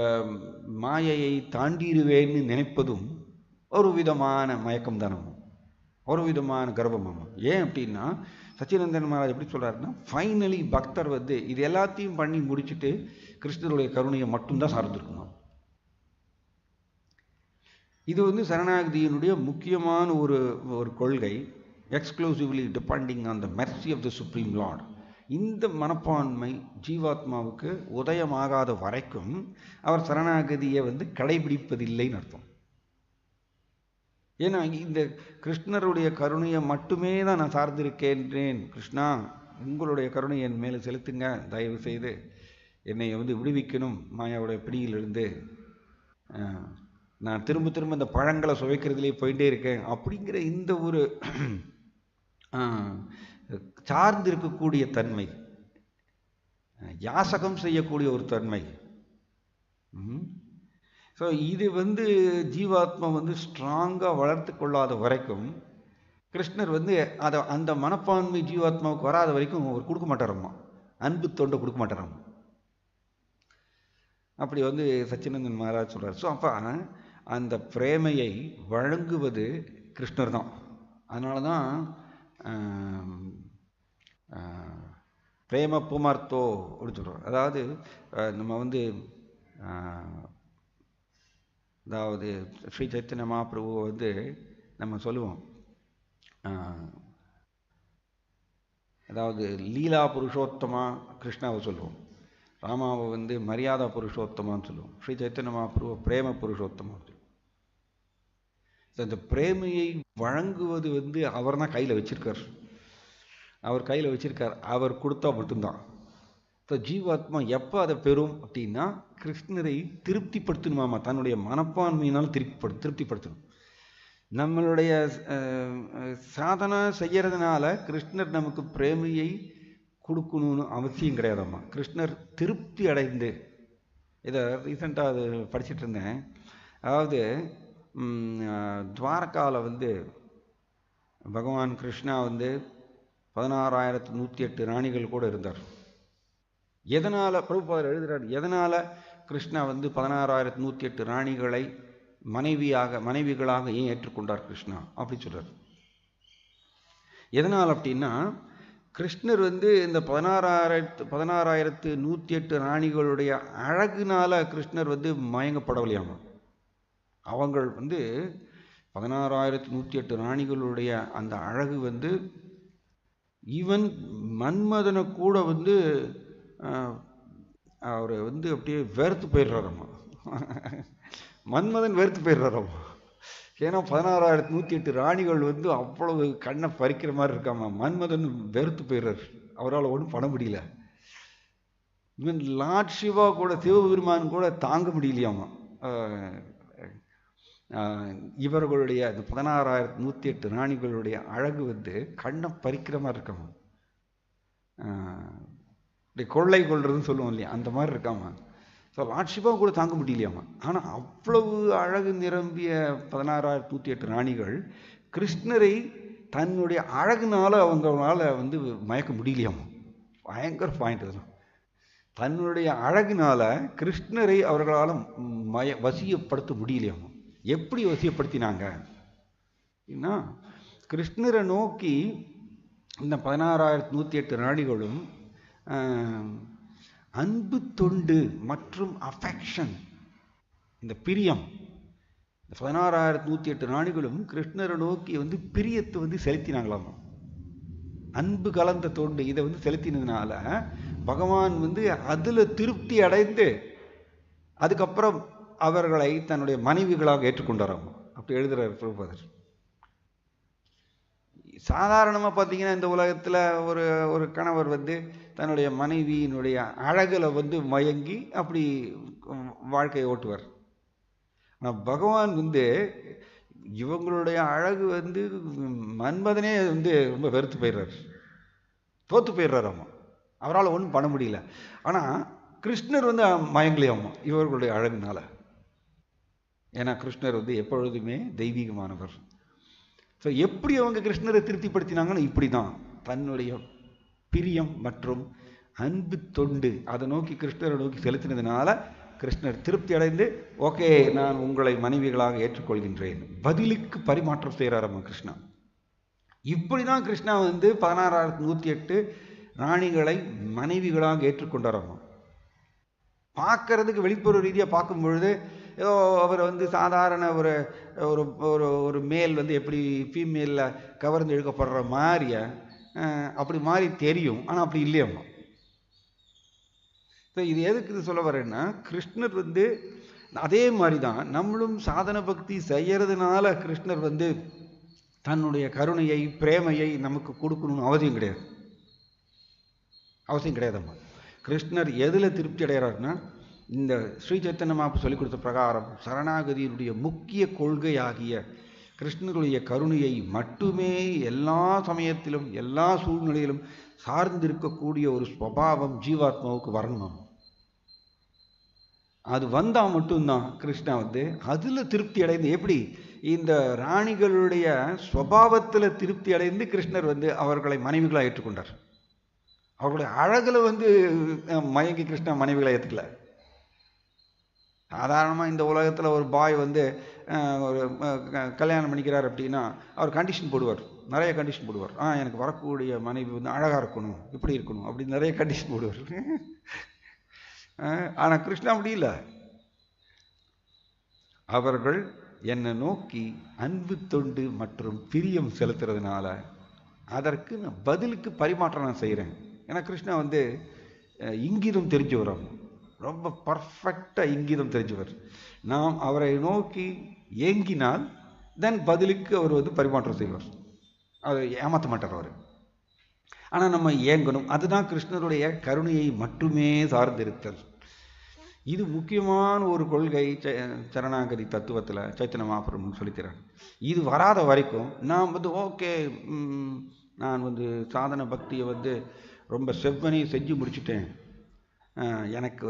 மாயையை தாண்டிடுவேன்னு நினைப்பதும் ஒரு விதமான மயக்கம் தானமும், ஒரு விதமான கர்வமாகும். ஏன் அப்படின்னா, சச்சினந்தன் மகாராஜ் எப்படி சொல்கிறாருன்னா, ஃபைனலி பக்தர் வந்து இது எல்லாத்தையும் பண்ணி முடிச்சுட்டு கிருஷ்ணருடைய கருணையை மட்டும்தான் சார்ந்திருக்கணும். இது வந்து சரணாகதியினுடைய முக்கியமான ஒரு கொள்கை. Exclusively depending on the mercy of the supreme Lord. இந்த மனப்பான்மை ஜீவாத்மாவுக்கு உதயமாகாத வரைக்கும் அவர் சரணாகதியை வந்து கடைபிடிப்பதில்லைன்னு அர்த்தம். ஏன்னா இந்த கிருஷ்ணருடைய கருணையை மட்டுமே தான் நான் சார்ந்திருக்கின்றேன். கிருஷ்ணா, உங்களுடைய கருணையை என் மேலே செலுத்துங்க, தயவு செய்து என்னை வந்து விடுவிக்கணும் மாயாவுடைய பிடியிலிருந்து, நான் திரும்ப திரும்ப இந்த பழங்களை சுவைக்கிறதுலே போயிட்டே இருக்கேன் அப்படிங்கிற இந்த ஒரு சார்ந்து இருக்கக்கூடிய தன்மை, யாசகம் செய்யக்கூடிய ஒரு தன்மை. ஸோ இது வந்து ஜீவாத்மா வந்து ஸ்ட்ராங்காக வளர்த்து கொள்ளாத வரைக்கும் கிருஷ்ணர் வந்து அதை அந்த மனப்பான்மை ஜீவாத்மாவுக்கு வராத வரைக்கும் அவர் கொடுக்க மாட்டாரம்மா, அன்பு தொண்டை கொடுக்க மாட்டாரம்மா. அப்படி வந்து சச்சினந்தன் மகாராஜ் சொல்கிறார். ஸோ அப்போ அந்த பிரேமையை வழங்குவது கிருஷ்ணர் தான். அதனால தான் பிரேம புமார்த்தோ அப்படின்னு சொல்கிறோம். அதாவது நம்ம வந்து அதாவது ஸ்ரீ சைத்தன்ய மகாபிரபுவை வந்து நம்ம சொல்லுவோம், அதாவது லீலா புருஷோத்தமா கிருஷ்ணாவை சொல்லுவோம், ராமாவை வந்து மரியாதா புருஷோத்தமான்னு சொல்லுவோம், ஸ்ரீ சைத்தன்ய மகாபிரபு பிரேம புருஷோத்தமா. அந்த பிரேமையை வழங்குவது வந்து அவர் தான் கையில் வச்சிருக்கார், அவர் கையில் வச்சிருக்கார், அவர் கொடுத்தா மட்டும்தான். இப்போ ஜீவாத்மா எப்போ அதை பெறும் அப்படின்னா, கிருஷ்ணரை திருப்திப்படுத்தணுமாமா, தன்னுடைய மனப்பான்மையினால் திருப்திப்படுத்தணும். நம்மளுடைய சாதனை செய்யறதுனால கிருஷ்ணர் நமக்கு பிரேமையை கொடுக்கணும்னு அவசியம் கிடையாதாம்மா. கிருஷ்ணர் திருப்தி அடைந்து, இதை ரீசெண்டாக அது படிச்சுட்டு இருந்தேன். அதாவது துவாரகாவில் வந்து பகவான் கிருஷ்ணா வந்து 16,108 ராணிகள் கூட இருந்தார். எதனால் பிரபுபாதர் எழுதுகிறார், எதனால் கிருஷ்ணா வந்து 16,108 ராணிகளை மனைவிகளாக ஏன் ஏற்றுக்கொண்டார் கிருஷ்ணா அப்படி சொல்கிறார். எதனால் அப்படின்னா, கிருஷ்ணர் வந்து இந்த 16,108 ராணிகளுடைய அழகுனால கிருஷ்ணர் வந்து மயங்கப்படவில்லையாமா. அவங்கள் வந்து 16,108 ராணிகளுடைய அந்த அழகு வந்து ஈவன் மன்மதனை கூட வந்து அவர் வந்து அப்படியே வெறுத்து போயிடுறாரம்மா. மன்மதன் வெறுத்து போயிடுறாரம்மா. ஏன்னா 16,108 ராணிகள் வந்து அவ்வளவு கண்ணை பறிக்கிற மாதிரி இருக்காமா. மன்மதன் வெறுத்து போயிடுறார், அவரால் ஒன்றும் பண்ண முடியல. ஈவன் லார்ட் சிவா கூட, சிவபெருமான் கூட தாங்க முடியலையாமா. இவர்களுடைய அந்த 16,108 ராணிகளுடைய அழகு வந்து கண்ணை பறிக்கிற மாதிரி இருக்காமா. கொள்ளை கொள்றதுன்னு சொல்லுவோம் இல்லையா, அந்த மாதிரி இருக்காமா. ஸோ ஸோ லார்ட் சிவா கூட தாங்க முடியலையாமா. ஆனால் அவ்வளவு அழகு நிரம்பிய 16,108 ராணிகள் கிருஷ்ணரை தன்னுடைய அழகுனால அவங்களால மயக்க முடியலையாமா. பயங்கர பாயிண்ட் அதெல்லாம். தன்னுடைய அழகினால கிருஷ்ணரை அவர்களால் வசியப்படுத்த முடியலையாமா. எப்படி வசியப்படுத்தினாங்க? கிருஷ்ணரை நோக்கி இந்த 16,108 ராணிகளும் அன்பு தொண்டு மற்றும் அஃபெக்ஷன், இந்த பிரியம், இந்த 16,108 ராணிகளும் கிருஷ்ணரை நோக்கி பிரியத்தை செலுத்தினாங்களாமா. அன்பு கலந்த தொண்டு இதை செலுத்தினதுனால பகவான் அதுல திருப்தி அடைந்து அதுக்கப்புறம் அவர்களை தன்னுடைய மனைவிகளாக ஏற்றுக்கொண்டாராம். அப்படி எழுதுறாரு பிரபுபாதர். சாதாரணமாக பார்த்தீங்கன்னா இந்த உலகத்தில் ஒரு கணவர் தன்னுடைய மனைவியினுடைய அழகில் மயங்கி அப்படி வாழ்க்கையை ஓட்டுவார். ஆனால் பகவான் இவங்களுடைய அழகு மன்மதனே ரொம்ப வெறுத்து போயிடுறார், தோத்து போயிடுறாராம்மா. அவரால் ஒன்றும் பண்ண முடியல. ஆனால் கிருஷ்ணர் மயங்கலையாம்மா இவர்களுடைய அழகுனால. ஏன்னா கிருஷ்ணர் எப்பொழுதுமே தெய்வீகமானவர். ஸோ எப்படி அவங்க கிருஷ்ணரை திருப்திப்படுத்தினாங்கன்னு இப்படி தான் தன்னுடைய பிரியம் மற்றும் அன்பு தொண்டு அதை நோக்கி கிருஷ்ணரை நோக்கி செலுத்தினதுனால கிருஷ்ணர் திருப்தி அடைந்து ஓகே நான் உங்களை மனைவிகளாக ஏற்றுக்கொள்கின்றேன், பதிலுக்கு பரிமாற்றம் செய்கிறாராம்மா கிருஷ்ணா. இப்படி தான் கிருஷ்ணா 16,108 ராணிகளை மனைவிகளாக ஏற்றுக்கொண்டாராம்மா. பார்க்கறதுக்கு வெளிப்புற ரீதியாக பார்க்கும் பொழுது ஏதோ அவர் சாதாரண ஒரு ஒரு ஒரு மேல் எப்படி ஃபீமேலில் கவர்ந்து இழுக்கப்படுற மாதிரிய அப்படி மாதிரி தெரியும். ஆனால் அப்படி இல்லையம்மா. ஸோ இது எதுக்கு இது சொல்ல வரேன்னா, கிருஷ்ணர் அதே மாதிரி தான் நம்மளும் சாதன பக்தி செய்யறதுனால கிருஷ்ணர் தன்னுடைய கருணையை பிரேமையை நமக்கு கொடுக்கணும்னு அவசியம் கிடையாது. அவசியம் கிடையாதம்மா. கிருஷ்ணர் எதில் திருப்தி அடைகிறாருன்னா, இந்த ஸ்ரீ சைத்தன்ய மகாபிரபு சொல்லிக் கொடுத்த பிரகாரம் சரணாகதியினுடைய முக்கிய கொள்கையாகிய கிருஷ்ணருடைய கருணையை மட்டுமே எல்லா சமயத்திலும் எல்லா சூழ்நிலையிலும் சார்ந்திருக்கக்கூடிய ஒரு ஸ்வபாவம் ஜீவாத்மாவுக்கு வரணும். அது வந்தால் மட்டும்தான் கிருஷ்ணா அதில் திருப்தி அடைந்து, எப்படி இந்த ராணிகளுடைய ஸ்வபாவத்தில் திருப்தி அடைந்து கிருஷ்ணர் அவர்களை மனைவிகளாக ஏற்றுக்கொண்டார். அவர்களுடைய அழகில் மயங்கி கிருஷ்ணா மனைவிகளை ஏற்றுக்கல. சாதாரணமாக இந்த உலகத்தில் ஒரு பாய் ஒரு கல்யாணம் பண்ணிக்கிறார் அப்படின்னா அவர் கண்டிஷன் போடுவார், நிறைய கண்டிஷன் போடுவார். எனக்கு வரக்கூடிய மனைவி அழகாக இருக்கணும், இப்படி இருக்கணும், அப்படி நிறைய கண்டிஷன் போடுவார். ஆனால் கிருஷ்ணா அப்படி இல்லை. அவர்கள் என்னை நோக்கி அன்பு தொண்டு மற்றும் பிரியம் செலுத்துறதுனால அதற்கு நான் பதிலுக்கு பரிமாற்றம் நான் செய்கிறேன். ஏன்னா கிருஷ்ணா இங்கீதம் தெரிஞ்சவர், ரொம்ப பர்ஃபெக்டாக இங்கீதம் தெரிஞ்சவர். நாம் அவரை நோக்கி ஏங்கினால் தென் பதிலுக்கு அவர் பரிமாற்றம் செய்வார். அவர் ஏமாற்ற மாட்டார் அவர். ஆனால் நம்ம ஏங்கணும். அதுதான் கிருஷ்ணருடைய கருணையை மட்டுமே சார்ந்திருத்தல். இது முக்கியமான ஒரு கொள்கை சரணாகதி தத்துவத்தில் சைத்தன்ய மகாபிரபு சொல்லித்தரார். இது வராத வரைக்கும் நாம் ஓகே நான் சாதன பக்தியை ரொம்ப செவ்வனே செஞ்சு முடிச்சுட்டேன், எனக்கு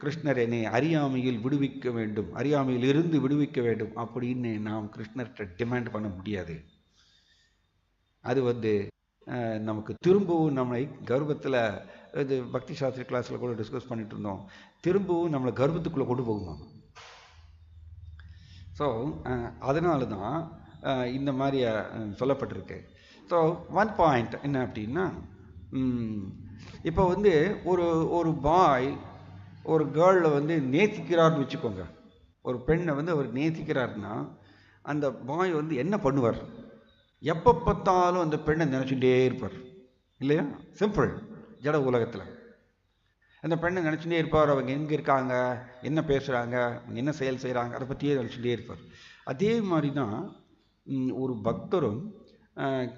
கிருஷ்ணர் என்னை அறியாமையில் விடுவிக்க வேண்டும், அறியாமையில் இருந்து விடுவிக்க வேண்டும் அப்படின்னு நாம் கிருஷ்ணர்கிட்ட டிமாண்ட் பண்ண முடியாது. அது நமக்கு திரும்பவும் நம்மளை கர்வத்தில், இது பக்தி சாஸ்திரி கிளாஸில் கூட டிஸ்கஸ் பண்ணிட்டு இருந்தோம், திரும்பவும் நம்மளை கர்வத்துக்குள்ளே கொண்டு போகுமா. ஸோ அதனால தான் இந்த மாதிரி சொல்லப்பட்டிருக்கு. ஸோ ஒன் பாயிண்ட் என்ன அப்படின்னா, இப்போ ஒரு பாய் ஒரு கேர்ளை நேசிக்கிறார்னு வச்சுக்கோங்க. ஒரு பெண்ணை அவர் நேசிக்கிறாருன்னா அந்த பாய் என்ன பண்ணுவார்? எப்போ பார்த்தாலும் அந்த பெண்ணை நினச்சிட்டே இருப்பார் இல்லையா? சிம்பிள். ஜட உலகத்தில் அந்த பெண்ணை நினச்சிட்டே இருப்பார். அவங்க எங்கே இருக்காங்க, என்ன பேசுகிறாங்க, என்ன செயல் செய்கிறாங்க, அதை பற்றியே நினச்சிட்டே இருப்பார். அதே மாதிரி தான் ஒரு பக்தரும்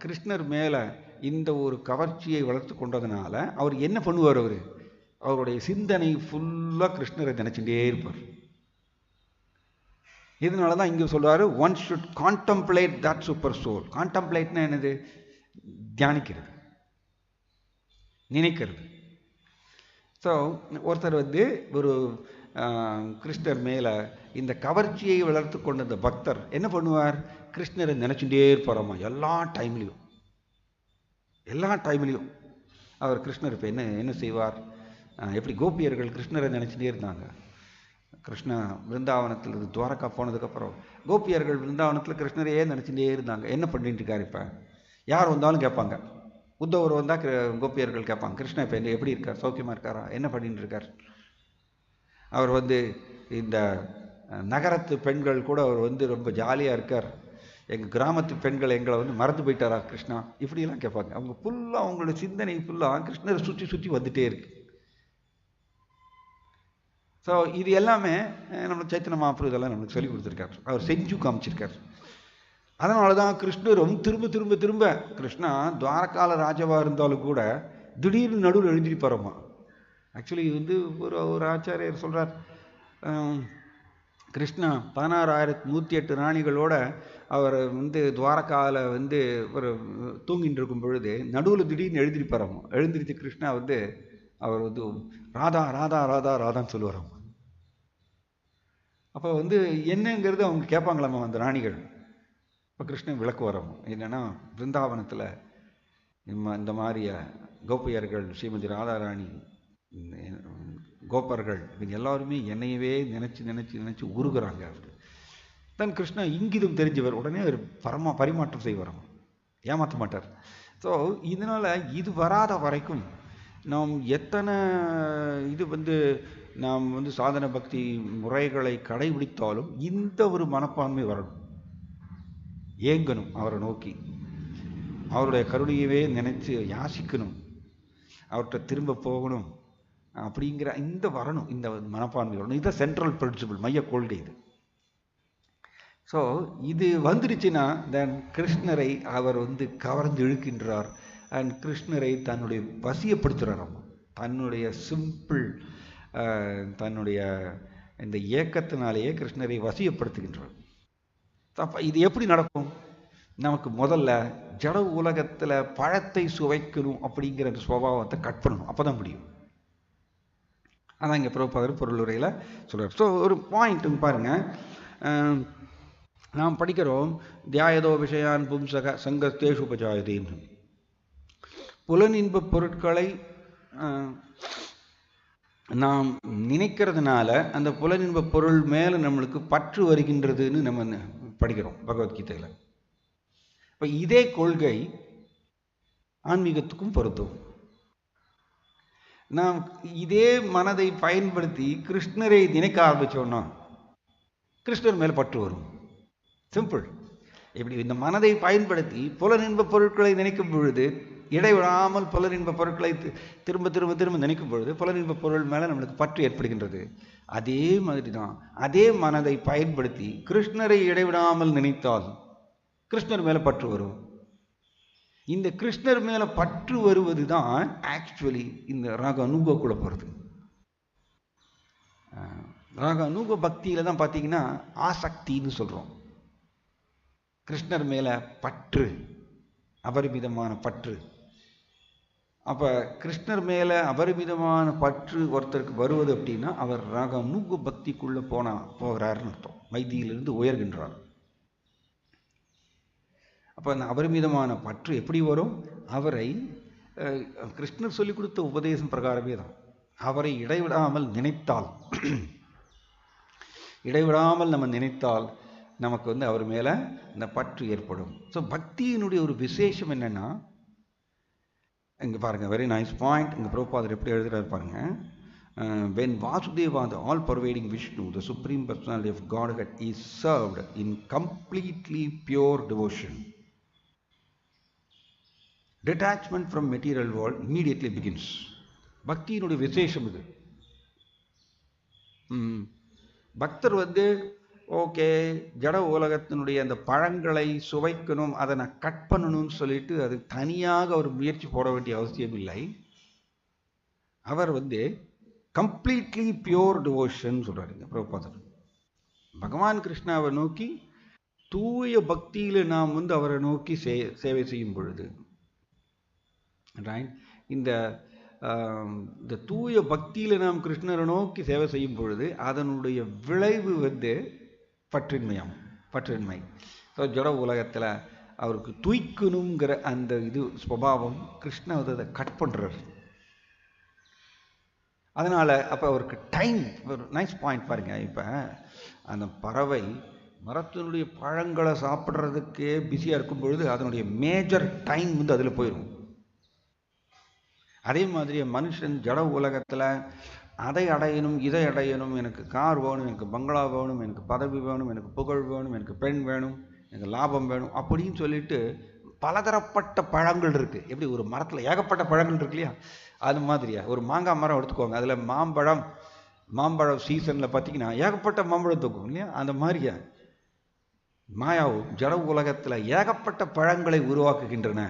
கிருஷ்ணர் மேலே இந்த ஒரு கவர்ச்சியை வளர்த்து கொண்டதுனால அவர் என்ன பண்ணுவார்? அவருடைய சிந்தனை ஃபுல்லாக கிருஷ்ணரை நினச்சிட்டே இருப்பார். இதனால தான் இங்கே சொல்கிறாரு, one should contemplate that super soul. கான்டம்ப்ளேட்னா என்னது? தியானிக்கிறது, நினைக்கிறது. ஸோ ஒருத்தர் ஒரு கிருஷ்ணர் மேலே இந்த கவர்ச்சியை வளர்த்து கொண்ட இந்த பக்தர் என்ன பண்ணுவார்? கிருஷ்ணரை நினச்சிட்டே இருப்பாராமா எல்லா டைம்லையும் அவர் கிருஷ்ணர் இப்போ என்ன செய்வார்? எப்படி கோபியர்கள் கிருஷ்ணரை நினச்சிட்டே இருந்தாங்க. கிருஷ்ணா விருந்தாவனத்தில் இருந்து துவாரகா போனதுக்கப்புறம் கோபியர்கள் விருந்தாவனத்தில் கிருஷ்ணரையே நினச்சிட்டே இருந்தாங்க. என்ன பண்ணிட்டு இருக்காரு? இப்போ யார் வந்தாலும் கேட்பாங்க. உத்தவர் வந்தால் கோபியர்கள் கேட்பாங்க, கிருஷ்ணா இப்போ எப்படி இருக்கார்? சௌக்கியமாக இருக்காரா? என்ன பண்ணிட்டு இருக்கார்? அவர் இந்த நகரத்து பெண்கள் கூட அவர் ரொம்ப ஜாலியாக இருக்கார். எங்கள் கிராமத்து பெண்கள் எங்களை மறந்து போயிட்டாரா கிருஷ்ணா? இப்படியெல்லாம் கேட்பாங்க. அவங்க ஃபுல்லாக அவங்களோட சிந்தனை ஃபுல்லாக கிருஷ்ணரை சுற்றி சுற்றி வந்துட்டே இருக்கு. ஸோ இது எல்லாமே நம்ம சைத்தன்ய மகாபிரபு இதெல்லாம் நம்மளுக்கு சொல்லி கொடுத்துருக்காரு. அவர் செஞ்சு காமிச்சிருக்கார். அதனால தான் கிருஷ்ணரும் திரும்ப திரும்ப திரும்ப கிருஷ்ணா துவாரகால ராஜாவாக இருந்தாலும் கூட திடீர்னு நடுவில் எழுந்திருப்பாரம்மா. ஆக்சுவலி ஒரு ஆச்சாரியர் சொல்கிறார், கிருஷ்ணா 16,108 ராணிகளோட அவர் துவாரகாவில் ஒரு தூங்கிட்டு இருக்கும் பொழுது நடுவில் திடீர்னு எழுந்திருப்பாராம்மா. எழுந்திருச்சு கிருஷ்ணா அவர் ராதா ராதா ராதா ராதான்னு சொல்லுவாராம்மா. அப்போ என்னங்கிறது அவங்க கேட்பாங்களாம்மா அந்த ராணிகள். இப்போ கிருஷ்ணன் விளக்கு வரோம் என்னென்னா, பிருந்தாவனத்தில் இந்த மாதிரி கோபியர்கள், ஸ்ரீமதி ராதாராணி, கோபர்கள் இவங்க எல்லாருமே என்னையவே நினச்சி நினச்சி நினச்சி உருகுறாங்க. அவர் தான் கிருஷ்ணா இங்கிதம் தெரிஞ்சவர். உடனே அவர் பரிமாற்றம் செய்வாராம், ஏமாற்ற மாட்டார். ஸோ இதனால் இது வராத வரைக்கும் நாம் எத்தனை நாம் சாதன பக்தி முறைகளை கடைபிடித்தாலும் இந்த ஒரு மனப்பான்மை வரணும். ஏங்கணும், அவரை நோக்கி அவருடைய கருணையவே நினைச்சு யாசிக்கணும், அவர்கிட்ட திரும்ப போகணும் அப்படிங்கிற வரணும், இந்த மனப்பான்மை வரணும். இதுதான் சென்ட்ரல் பிரின்சிபிள், மைய கொள்கை இது. ஸோ இது வந்துடுச்சுன்னா தென் கிருஷ்ணரை அவர் கவர்ந்து இழுக்கின்றார். அண்ட் கிருஷ்ணரை தன்னுடைய வசியப்படுத்துகிறார். தன்னுடைய சிம்பிள் தன்னுடைய இந்த இயக்கத்தினாலேயே கிருஷ்ணரை வசியப்படுத்துகின்றார். அப்போ இது எப்படி நடக்கும்? நமக்கு முதல்ல ஜட உலகத்தில் பழத்தை சுவைக்கணும் அப்படிங்கிற அந்த சுபாவத்தை கட் பண்ணணும். அப்போ தான் முடியும். அதான் இங்கே பிரபுபாதர் பொருளுரையில் சொல்கிறார். ஸோ ஒரு பாயிண்ட் பாருங்கள், நாம் படிக்கிறோம், தியாயதோ விஷயான் பும்சக சங்கஸ்தேஷு உபஜாயதேன்னு. புலனின்ப பொருட்களை நாம் நினைக்கிறதுனால அந்த புலனின்ப பொருள் மேலே நம்மளுக்கு பற்று வருகின்றதுன்னு நம்ம படிக்கிறோம் பகவத்கீதையில். இப்போ இதே கொள்கை ஆன்மீகத்துக்கும் பொருத்தும். நாம் இதே மனதை பயன்படுத்தி கிருஷ்ணரை நினைக்க ஆரம்பித்தோன்னா கிருஷ்ணர் மேலே பற்று வரும். சிம்பிள். இப்படி இந்த மனதை பயன்படுத்தி புலனின்ப பொருட்களை நினைக்கும் பொழுது இடைவிடாமல் புலனின்ப பொருட்களை திரும்ப திரும்ப திரும்ப நினைக்கும் பொழுது புலனின்ப பொருள் மேலே நம்மளுக்கு பற்று ஏற்படுகின்றது. அதே மாதிரி தான் அதே மனதை பயன்படுத்தி கிருஷ்ணரை இடைவிடாமல் நினைத்தால் கிருஷ்ணர் மேலே பற்று வரும். இந்த கிருஷ்ணர் மேலே பற்று வருவது தான் ஆக்சுவலி இந்த ராக அனுபவக்குள்ள போகிறது. ராக அனுபவ பக்தியில் தான் பார்த்தீங்கன்னா ஆசக்தின்னு சொல்கிறோம். கிருஷ்ணர் மேலே பற்று, அபரிமிதமான பற்று. அப்போ கிருஷ்ணர் மேலே அபரிமிதமான பற்று ஒருத்தருக்கு வருவது அப்படின்னா அவர் ராக அனுபவ பக்திக்குள்ளே போகிறாருன்னு அர்த்தம். மைதியிலிருந்து உயர்கின்றார். அப்போ அந்த அபரிமிதமான பற்று எப்படி வரும்? அவரை கிருஷ்ணர் சொல்லிக் கொடுத்த உபதேசம் பிரகாரமே தான். அவரை இடைவிடாமல் நம்ம நினைத்தால் நமக்கு அவர் மேலே இந்த பற்று ஏற்படும். ஸோ பக்தியினுடைய ஒரு விசேஷம் என்னென்னா, இங்கே பாருங்கள், வெரி நைஸ் பாயிண்ட். இங்கே பிரபுபாதர் எப்படி எழுதுறாரு பாருங்க. When Vasudeva, the all-pervading Vishnu, the Supreme Personality of Godhead, is served in completely pure devotion, detachment from material world immediately begins. பக்தியினுடைய விசேஷம் இது. பக்தர் ஓகே, ஜட உலகத்தினுடைய அந்த பழங்களை சுவைக்கணும், அதை நான் கட் பண்ணணும்னு சொல்லிட்டு அது தனியாக ஒரு முயற்சி போட வேண்டிய அவசியம் இல்லை. அவர் கம்ப்ளீட்லி பியோர் டிவோஷன் சொல்றாருங்க பிரபுபாதர். பகவான் கிருஷ்ணாவை நோக்கி தூய பக்தியில் நாம் அவரை நோக்கி சேவை செய்யும் பொழுது இந்த இந்த தூய பக்தியில் நாம் கிருஷ்ணரை நோக்கி சேவை செய்யும் பொழுது அதனுடைய விளைவு பற்றின்மையாம், பற்றின்மை. ஸோ ஜட உலகத்தில் அவருக்கு தூய்க்கணுங்கிற அந்த இது சுபாவம் கிருஷ்ணர் அதை கட் பண்ணுறாரு. அதனால் அப்போ அவருக்கு டைம், ஒரு நைஸ் பாயிண்ட் பாருங்க. இப்போ அந்த பறவை மரத்தினுடைய பழங்களை சாப்பிட்றதுக்கே பிஸியாக இருக்கும் பொழுது அதனுடைய மேஜர் டைம் அதில் போயிடும். அதே மாதிரி மனுஷன் ஜட உலகத்தில் அதை அடையணும், இதை அடையணும், எனக்கு கார் வேணும், எனக்கு பங்களா வேணும், எனக்கு பதவி வேணும், எனக்கு புகழ் வேணும், எனக்கு பெண் வேணும், எனக்கு லாபம் வேணும் அப்படின்னு சொல்லிட்டு பலதரப்பட்ட பழங்கள் இருக்குது. எப்படி ஒரு மரத்தில் ஏகப்பட்ட பழங்கள் இருக்கு இல்லையா, அது மாதிரியா ஒரு மாங்காய் மரம் எடுத்துக்கோங்க, அதில் மாம்பழம் சீசனில் பார்த்தீங்கன்னா ஏகப்பட்ட மாம்பழம் தூக்கும் இல்லையா, அந்த மாதிரியா மாயாவும் ஜட உலகத்தில் ஏகப்பட்ட பழங்களை உருவாக்குகின்றன.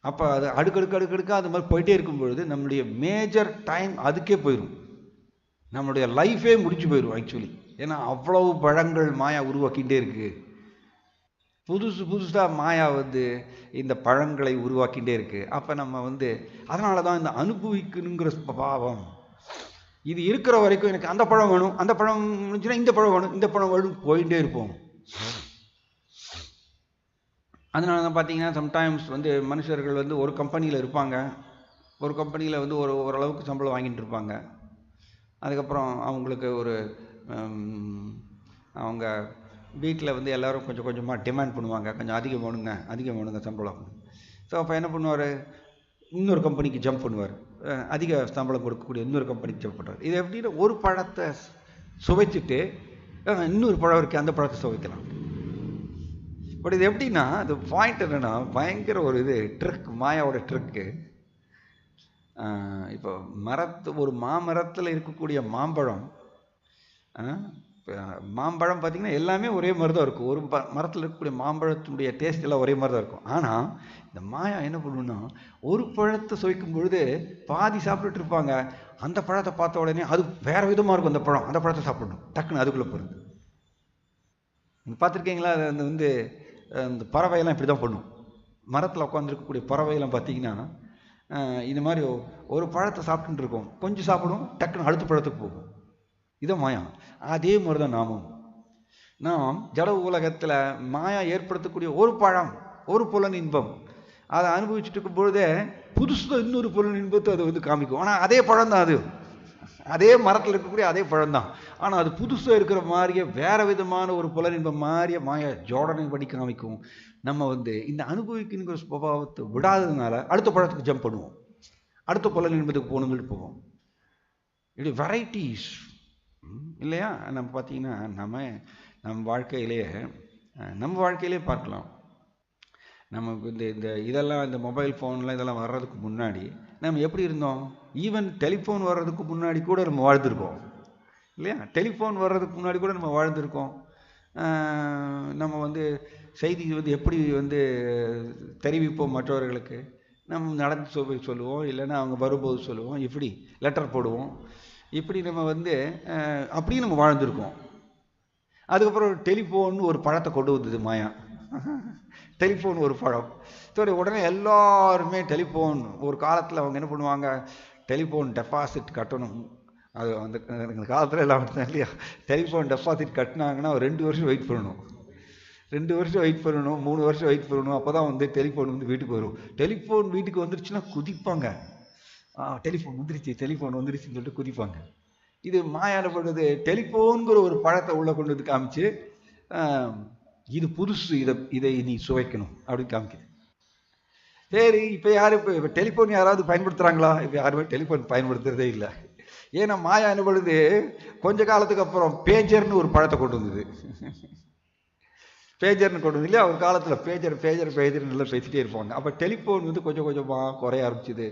அப்போ அது அடுக்கடுக்கா அது மாதிரி போயிட்டே இருக்கும் பொழுது நம்மளுடைய மேஜர் டைம் அதுக்கே போயிடும், நம்மளுடைய லைஃபே முடிச்சு போயிடும் ஆக்சுவலி. ஏன்னா அவ்வளவு பழங்கள் மாயா உருவாக்கிட்டே இருக்கு. புதுசாக மாயா இந்த பழங்களை உருவாக்கிட்டே இருக்கு. அப்போ நம்ம அதனால தான் இந்த அனுபவிக்கணுங்கிற பாவம் இது இருக்கிற வரைக்கும் எனக்கு அந்த பழம் வேணும், அந்த பழம் முடிஞ்சுன்னா இந்த பழம் வேணும், இந்த பழம் வேணும் போயிட்டே இருப்போம். அதனால தான் பார்த்தீங்கன்னா சம்டைம்ஸ் மனுஷர்கள் ஒரு கம்பெனியில் இருப்பாங்க, ஒரு கம்பெனியில் ஓரளவுக்கு சம்பளம் வாங்கிட்டு இருப்பாங்க. அதுக்கப்புறம் அவங்களுக்கு அவங்க வீட்டில் எல்லோரும் கொஞ்சம் கொஞ்சமாக டிமாண்ட் பண்ணுவாங்க, கொஞ்சம் அதிகம் வேணுங்க சம்பளம். ஸோ அப்போ என்ன பண்ணுவார், இன்னொரு கம்பெனிக்கு ஜம்ப் பண்ணுவார், அதிக சம்பளம் கொடுக்கக்கூடிய இன்னொரு கம்பெனிக்கு ஜம்ப் பண்ணுவார். இது எப்படின்னா ஒரு பழத்தை சுவைச்சிட்டு இன்னொரு பழம் இருக்குது அந்த பழத்தை சுவைக்கலாம். பட் இது எப்படின்னா அது பாயிண்ட் என்னன்னா பயங்கர ஒரு ட்ரிக், மாயாவோட ட்ரிக்கு. இப்போ ஒரு மாமரத்தில் இருக்கக்கூடிய மாம்பழம் பார்த்திங்கன்னா எல்லாமே ஒரே மாதிரி தான் இருக்கும். ஒரு மரத்தில் இருக்கக்கூடிய மாம்பழத்தினுடைய டேஸ்ட் எல்லாம் ஒரே மாதிரி தான் இருக்கும். ஆனால் இந்த மாயா என்ன பண்ணுன்னா ஒரு பழத்தை சுவைக்கும் பொழுது பாதி சாப்பிட்டுட்டு இருப்பாங்க, அந்த பழத்தை பார்த்த உடனே அது வேற விதமாக இருக்கும், அந்த பழத்தை சாப்பிடணும் டக்குன்னு அதுக்குள்ளே போகிறது. பார்த்துருக்கீங்களா? அது இந்த பறவையெல்லாம் இப்படி தான் பண்ணும். மரத்தில் உட்காந்துருக்கக்கூடிய பறவையெல்லாம் பார்த்தீங்கன்னா இந்த மாதிரி ஒரு பழத்தை சாப்பிட்டுட்டு இருக்கும், கொஞ்சம் சாப்பிடும், டக்குன்னு அடுத்த பழத்துக்கு போகும். இதை மாயா. அதே மாதிரி தான் நாம் ஜட உலகத்தில் மாயா ஏற்படுத்தக்கூடிய ஒரு பழம், ஒரு புலன் இன்பம், அதை அனுபவிச்சுட்டு இருக்கும் பொழுதே புதுசு இன்னொரு புலன் இன்பத்தை அது காமிக்கும். ஆனால் அதே பழம் தான், அதே மரத்தில் இருக்கக்கூடிய அதே பழம் தான். ஆனால் அது புதுசாக இருக்கிற மாதிரியே வேற விதமான ஒரு புலன் இன்பம் மாதிரியே மாயா ஜோடனை படி காமிக்கும். நம்ம இந்த அனுபவிக்கிற சுபாவத்தை விடாததுனால அடுத்த பழத்துக்கு ஜம்ப் பண்ணுவோம், அடுத்த புலன் இன்பத்துக்கு போகணுங்கள்ட்டு போவோம். இப்படி வெரைட்டிஸ் இல்லையா? நம்ம பார்த்தீங்கன்னா நம்ம வாழ்க்கையிலே பார்க்கலாம். நம்ம இதெல்லாம் இந்த மொபைல் ஃபோன்லாம் இதெல்லாம் வர்றதுக்கு முன்னாடி நம்ம எப்படி இருந்தோம்? ஈவன் டெலிஃபோன் வர்றதுக்கு முன்னாடி கூட நம்ம வாழ்ந்துருக்கோம் இல்லையா? டெலிஃபோன் வர்றதுக்கு முன்னாடி கூட நம்ம வாழ்ந்துருக்கோம். நம்ம செய்தி எப்படி தெரிவிப்போம் மற்றவர்களுக்கு, நம்ம நடந்து சொல்லுவோம், இல்லைன்னா அவங்க வரும்போது சொல்லுவோம், இப்படி லெட்டர் போடுவோம், இப்படி நம்ம அப்படியும் நம்ம வாழ்ந்துருக்கோம். அதுக்கப்புறம் டெலிஃபோன் ஒரு பழத்தை கொண்டு வந்தது மாயா. டெலிஃபோன் ஒரு பழம். சரி, உடனே எல்லாருமே டெலிஃபோன் ஒரு காலத்தில் அவங்க என்ன பண்ணுவாங்க, டெலிஃபோன் டெபாசிட் கட்டணும். அது அந்த காலத்தில் எல்லாம் இல்லையா, டெலிஃபோன் டெபாசிட் கட்டினாங்கன்னா 2 வருஷம் வெயிட் பண்ணணும், 2 வருஷம் வெயிட் பண்ணணும், 3 வருஷம் வெயிட் பண்ணணும். அப்போ தான் டெலிஃபோன் வீட்டுக்கு வரும். டெலிஃபோன் வீட்டுக்கு வந்துருச்சுன்னா குதிப்பாங்க, டெலிஃபோன் வந்துருச்சுன்னு சொல்லிட்டு குதிப்பாங்க. இது மாயான பண்ணுறது, டெலிஃபோனுங்கிற ஒரு பழத்தை உள்ளே கொண்டு வந்து காமிச்சு இது புதுசு, இதை நீ சுவைக்கணும் அப்படின்னு காமிக்குது. சரி, இப்போ டெலிஃபோன் யாராவது பயன்படுத்துகிறாங்களா? இப்போ யாருமே டெலிஃபோன் பயன்படுத்துறதே இல்லை. ஏன்னா மாயா என்ன பண்ணுது, கொஞ்ச காலத்துக்கு அப்புறம் பேஜர்னு ஒரு பழத்தை கொண்டு வந்தது. பேஜர்னு கொண்டு வந்து இல்லையா, ஒரு காலத்தில் பேஜர்னு எல்லாம் பேசிகிட்டே இருப்பாங்க. அப்போ டெலிஃபோன் கொஞ்சம் கொஞ்சமாக குறைய ஆரம்பிச்சுது.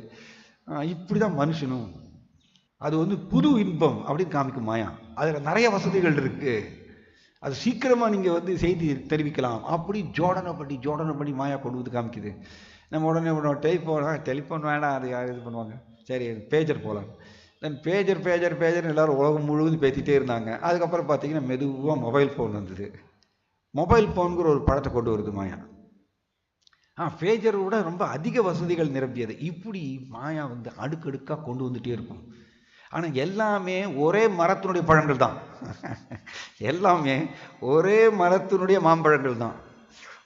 இப்படி தான் மனுஷனும் அது புது இன்பம் அப்படின்னு காமிக்கும் மாயா. அதில் நிறைய வசதிகள் இருக்குது, அது சீக்கிரமாக நீங்கள் செய்தி தெரிவிக்கலாம், அப்படி ஜோடனை பண்ணி மாயா கொண்டு வந்து காமிக்குது. நம்ம உடனே டெலிஃபோன் வேண்டாம், அது யார் இது பண்ணுவாங்க, சரி பேஜர் போகலாம். தென் பேஜர் எல்லோரும் உலகம் முழுவதும் பேசிகிட்டே இருந்தாங்க. அதுக்கப்புறம் பார்த்தீங்கன்னா மெதுவாக மொபைல் ஃபோன் வந்தது. மொபைல் ஃபோனுங்கிற ஒரு படத்தை கொண்டு வருது மாயா. பேஜரை விட ரொம்ப அதிக வசதிகள் நிரம்பியது. இப்படி மாயா அடுக்கடுக்காக கொண்டு வந்துட்டே இருக்கும். ஆனால் எல்லாமே ஒரே மரத்தினுடைய பழங்கள் தான். எல்லாமே ஒரே மரத்தினுடைய மாம்பழங்கள் தான்.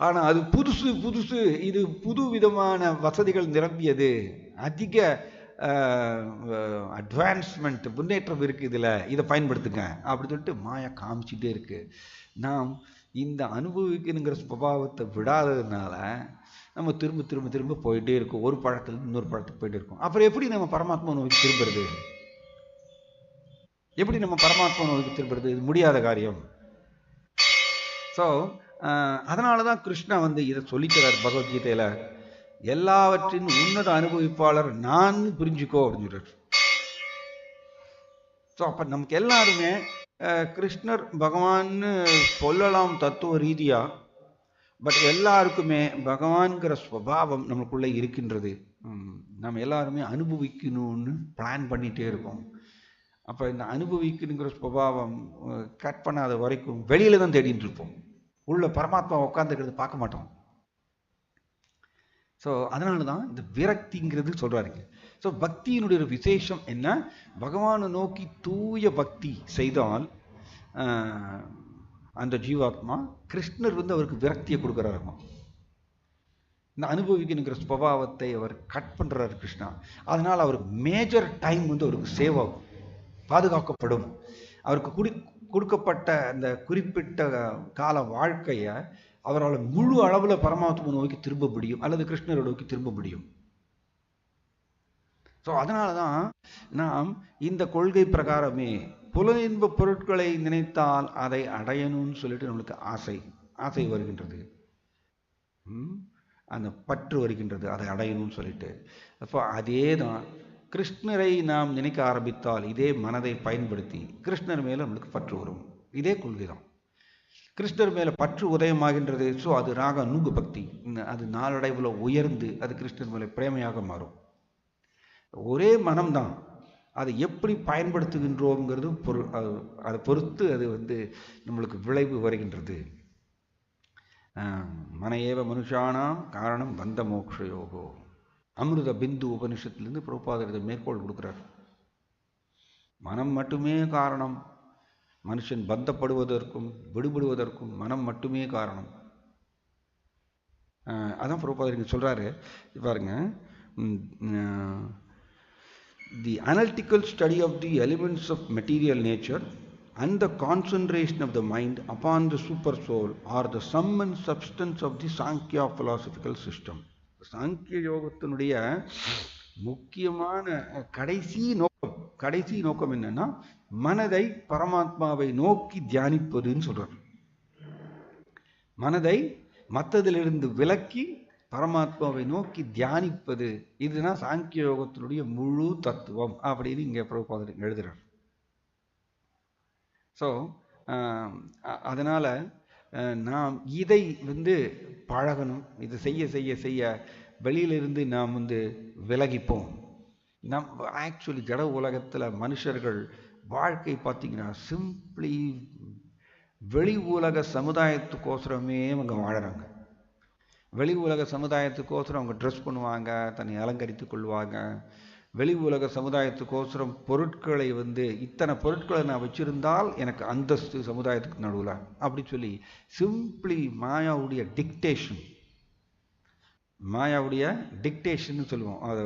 ஆனால் அது புதுசு புதுசு, இது புது விதமான வசதிகள் நிரம்பியது, அதிக அட்வான்ஸ்மெண்ட், முன்னேற்றம் இருக்குது இதில், இதை பயன்படுத்துங்க அப்படின்னு சொல்லிட்டு மாயா காமிச்சிட்டே இருக்கு. நாம் இந்த அனுபவிக்கணுங்கிற சுபாவத்தை விடாததுனால நம்ம திரும்ப திரும்ப திரும்ப போயிட்டே இருக்கோம். ஒரு பழத்தில் இன்னொரு பழத்துக்கு போயிட்டே இருக்கோம். அப்புறம் எப்படி நம்ம பரமாத்மா நோக்கி திரும்புறது? எப்படி நம்ம பரமாத்மா நோக்கி திரும்புறது? இது முடியாத காரியம். ஸோ அதனால தான் கிருஷ்ணா இதை சொல்லிக்கிறார் பகவத்கீதையில். எல்லாவற்றின் உன்னத அனுபவிப்பாளர் நான் புரிஞ்சுக்கோ அப்படின்னு சொல்றார். ஸோ அப்போ நமக்கு எல்லாருமே கிருஷ்ணர் பகவான்னு சொல்லலாம் தத்துவ ரீதியா. பட் எல்லாருக்குமே பகவான்கிற ஸ்வபாவம் நமக்குள்ளே இருக்கின்றது. நம்ம எல்லாருமே அனுபவிக்கணும்னு பிளான் பண்ணிகிட்டே இருக்கோம். அப்போ இந்த அனுபவிக்கணுங்கிற ஸ்வபாவம் கட் பண்ணாத வரைக்கும் வெளியில தான் தேடிட்டு இருப்போம். உள்ள பரமாத்மா உட்காந்துக்கிறது பார்க்க மாட்டோம். ஸோ அதனால தான் இந்த விரக்திங்கிறது சொல்கிறாருங்க. ஸோ பக்தியினுடைய ஒரு விசேஷம் என்ன? பகவானை நோக்கி தூய பக்தி செய்தால் அந்த ஜீவாத்மா கிருஷ்ணர் அவருக்கு விரக்தியை கொடுக்குறாருமா. இந்த அனுபவிக்கணுங்கிற ஸ்வபாவத்தை அவர் கட் பண்ணுறாரு கிருஷ்ணா. அதனால் அவருக்கு மேஜர் டைம் அவருக்கு சேவ் ஆகும், பாதுகாக்கப்படும். அவருக்கு கொடுக்கப்பட்ட அந்த குறிப்பிட்ட கால வாழ்க்கையை அவரால் முழு அளவில் பரமாத்மா நோக்கி திரும்ப முடியும், அல்லது கிருஷ்ணரை நோக்கி திரும்ப முடியும். ஸோ அதனால தான் நாம் இந்த கொள்கை பிரகாரமே புலனின்ப பொருட்களை நினைத்தால் அதை அடையணும்னு சொல்லிட்டு நம்மளுக்கு ஆசை வருகின்றது, அந்த பற்று வருகின்றது, அதை அடையணும்னு சொல்லிட்டு. அப்போ அதே தான் கிருஷ்ணரை நாம் நினைக்க ஆரம்பித்தால் இதே மனதை பயன்படுத்தி கிருஷ்ணர் மேலே நம்மளுக்கு பற்று வரும். இதே கொள்கை தான். கிருஷ்ணர் மேலே பற்று உதயமாகின்றது. ஸோ அது ராக நூகு பக்தி, அது நாளடைவில் உயர்ந்து அது கிருஷ்ணர் மேலே பிரேமையாக மாறும். ஒரே மனம்தான், அதை எப்படி பயன்படுத்துகின்றோங்கிறது அதை பொறுத்து அது நம்மளுக்கு விளைவு வருகின்றது. மனையேவ மனுஷானாம் காரணம் பந்த மோக்ஷயோகோ. அமிர்த பிந்து உபனிஷத்துலேருந்து பிரபுபாதர் இதை மேற்கோள் கொடுக்குறார். மனம் மட்டுமே காரணம், மனுஷன் பந்தப்படுவதற்கும் விடுபடுவதற்கும் மனம் மட்டுமே காரணம். அதான் பிரபுபாதர் இங்கே சொல்கிறாரு. பாருங்க, the analytical study of the elements of material nature and the concentration of the mind upon the super soul are the sum and substance of the Sankhya philosophical system. சாங்கிய யோகத்தினுடைய முக்கியமான கடைசி நோக்கம் என்னன்னா, மனதை பரமாத்மாவை நோக்கி தியானிப்பதுன்னு சொல்றார். மனதை மற்றதிலிருந்து விலக்கி பரமாத்மாவை நோக்கி தியானிப்பது, இதுதான் சாங்கிய யோகத்தினுடைய முழு தத்துவம் அப்படின்னு இங்கே பிரபுபாதர் எழுதுறார். ஸோ அதனால் நாம் இதை பழகணும். இது செய்ய செய்ய செய்ய வெளியிலிருந்து நாம் விலகிப்போம். ஆக்சுவலி ஜட உலகத்தில் மனுஷர்கள் வாழ்க்கை பார்த்தீங்கன்னா சிம்பிளி வெளி உலக சமுதாயத்துக்கோசரமே அவங்க வாழறாங்க. வெளி உலக சமுதாயத்துக்கோசரம் அவங்க ட்ரெஸ் பண்ணுவாங்க, தன்னை அலங்கரித்து கொள்வாங்க. வெளி உலக சமுதாயத்துக்கோசரம் பொருட்களை இத்தனை பொருட்களை நான் வச்சிருந்தால் எனக்கு அந்தஸ்து சமுதாயத்துக்கு நடுவில் அப்படி சொல்லி சிம்பிளி மாயாவுடைய டிக்டேஷன் சொல்லுவோம். அதை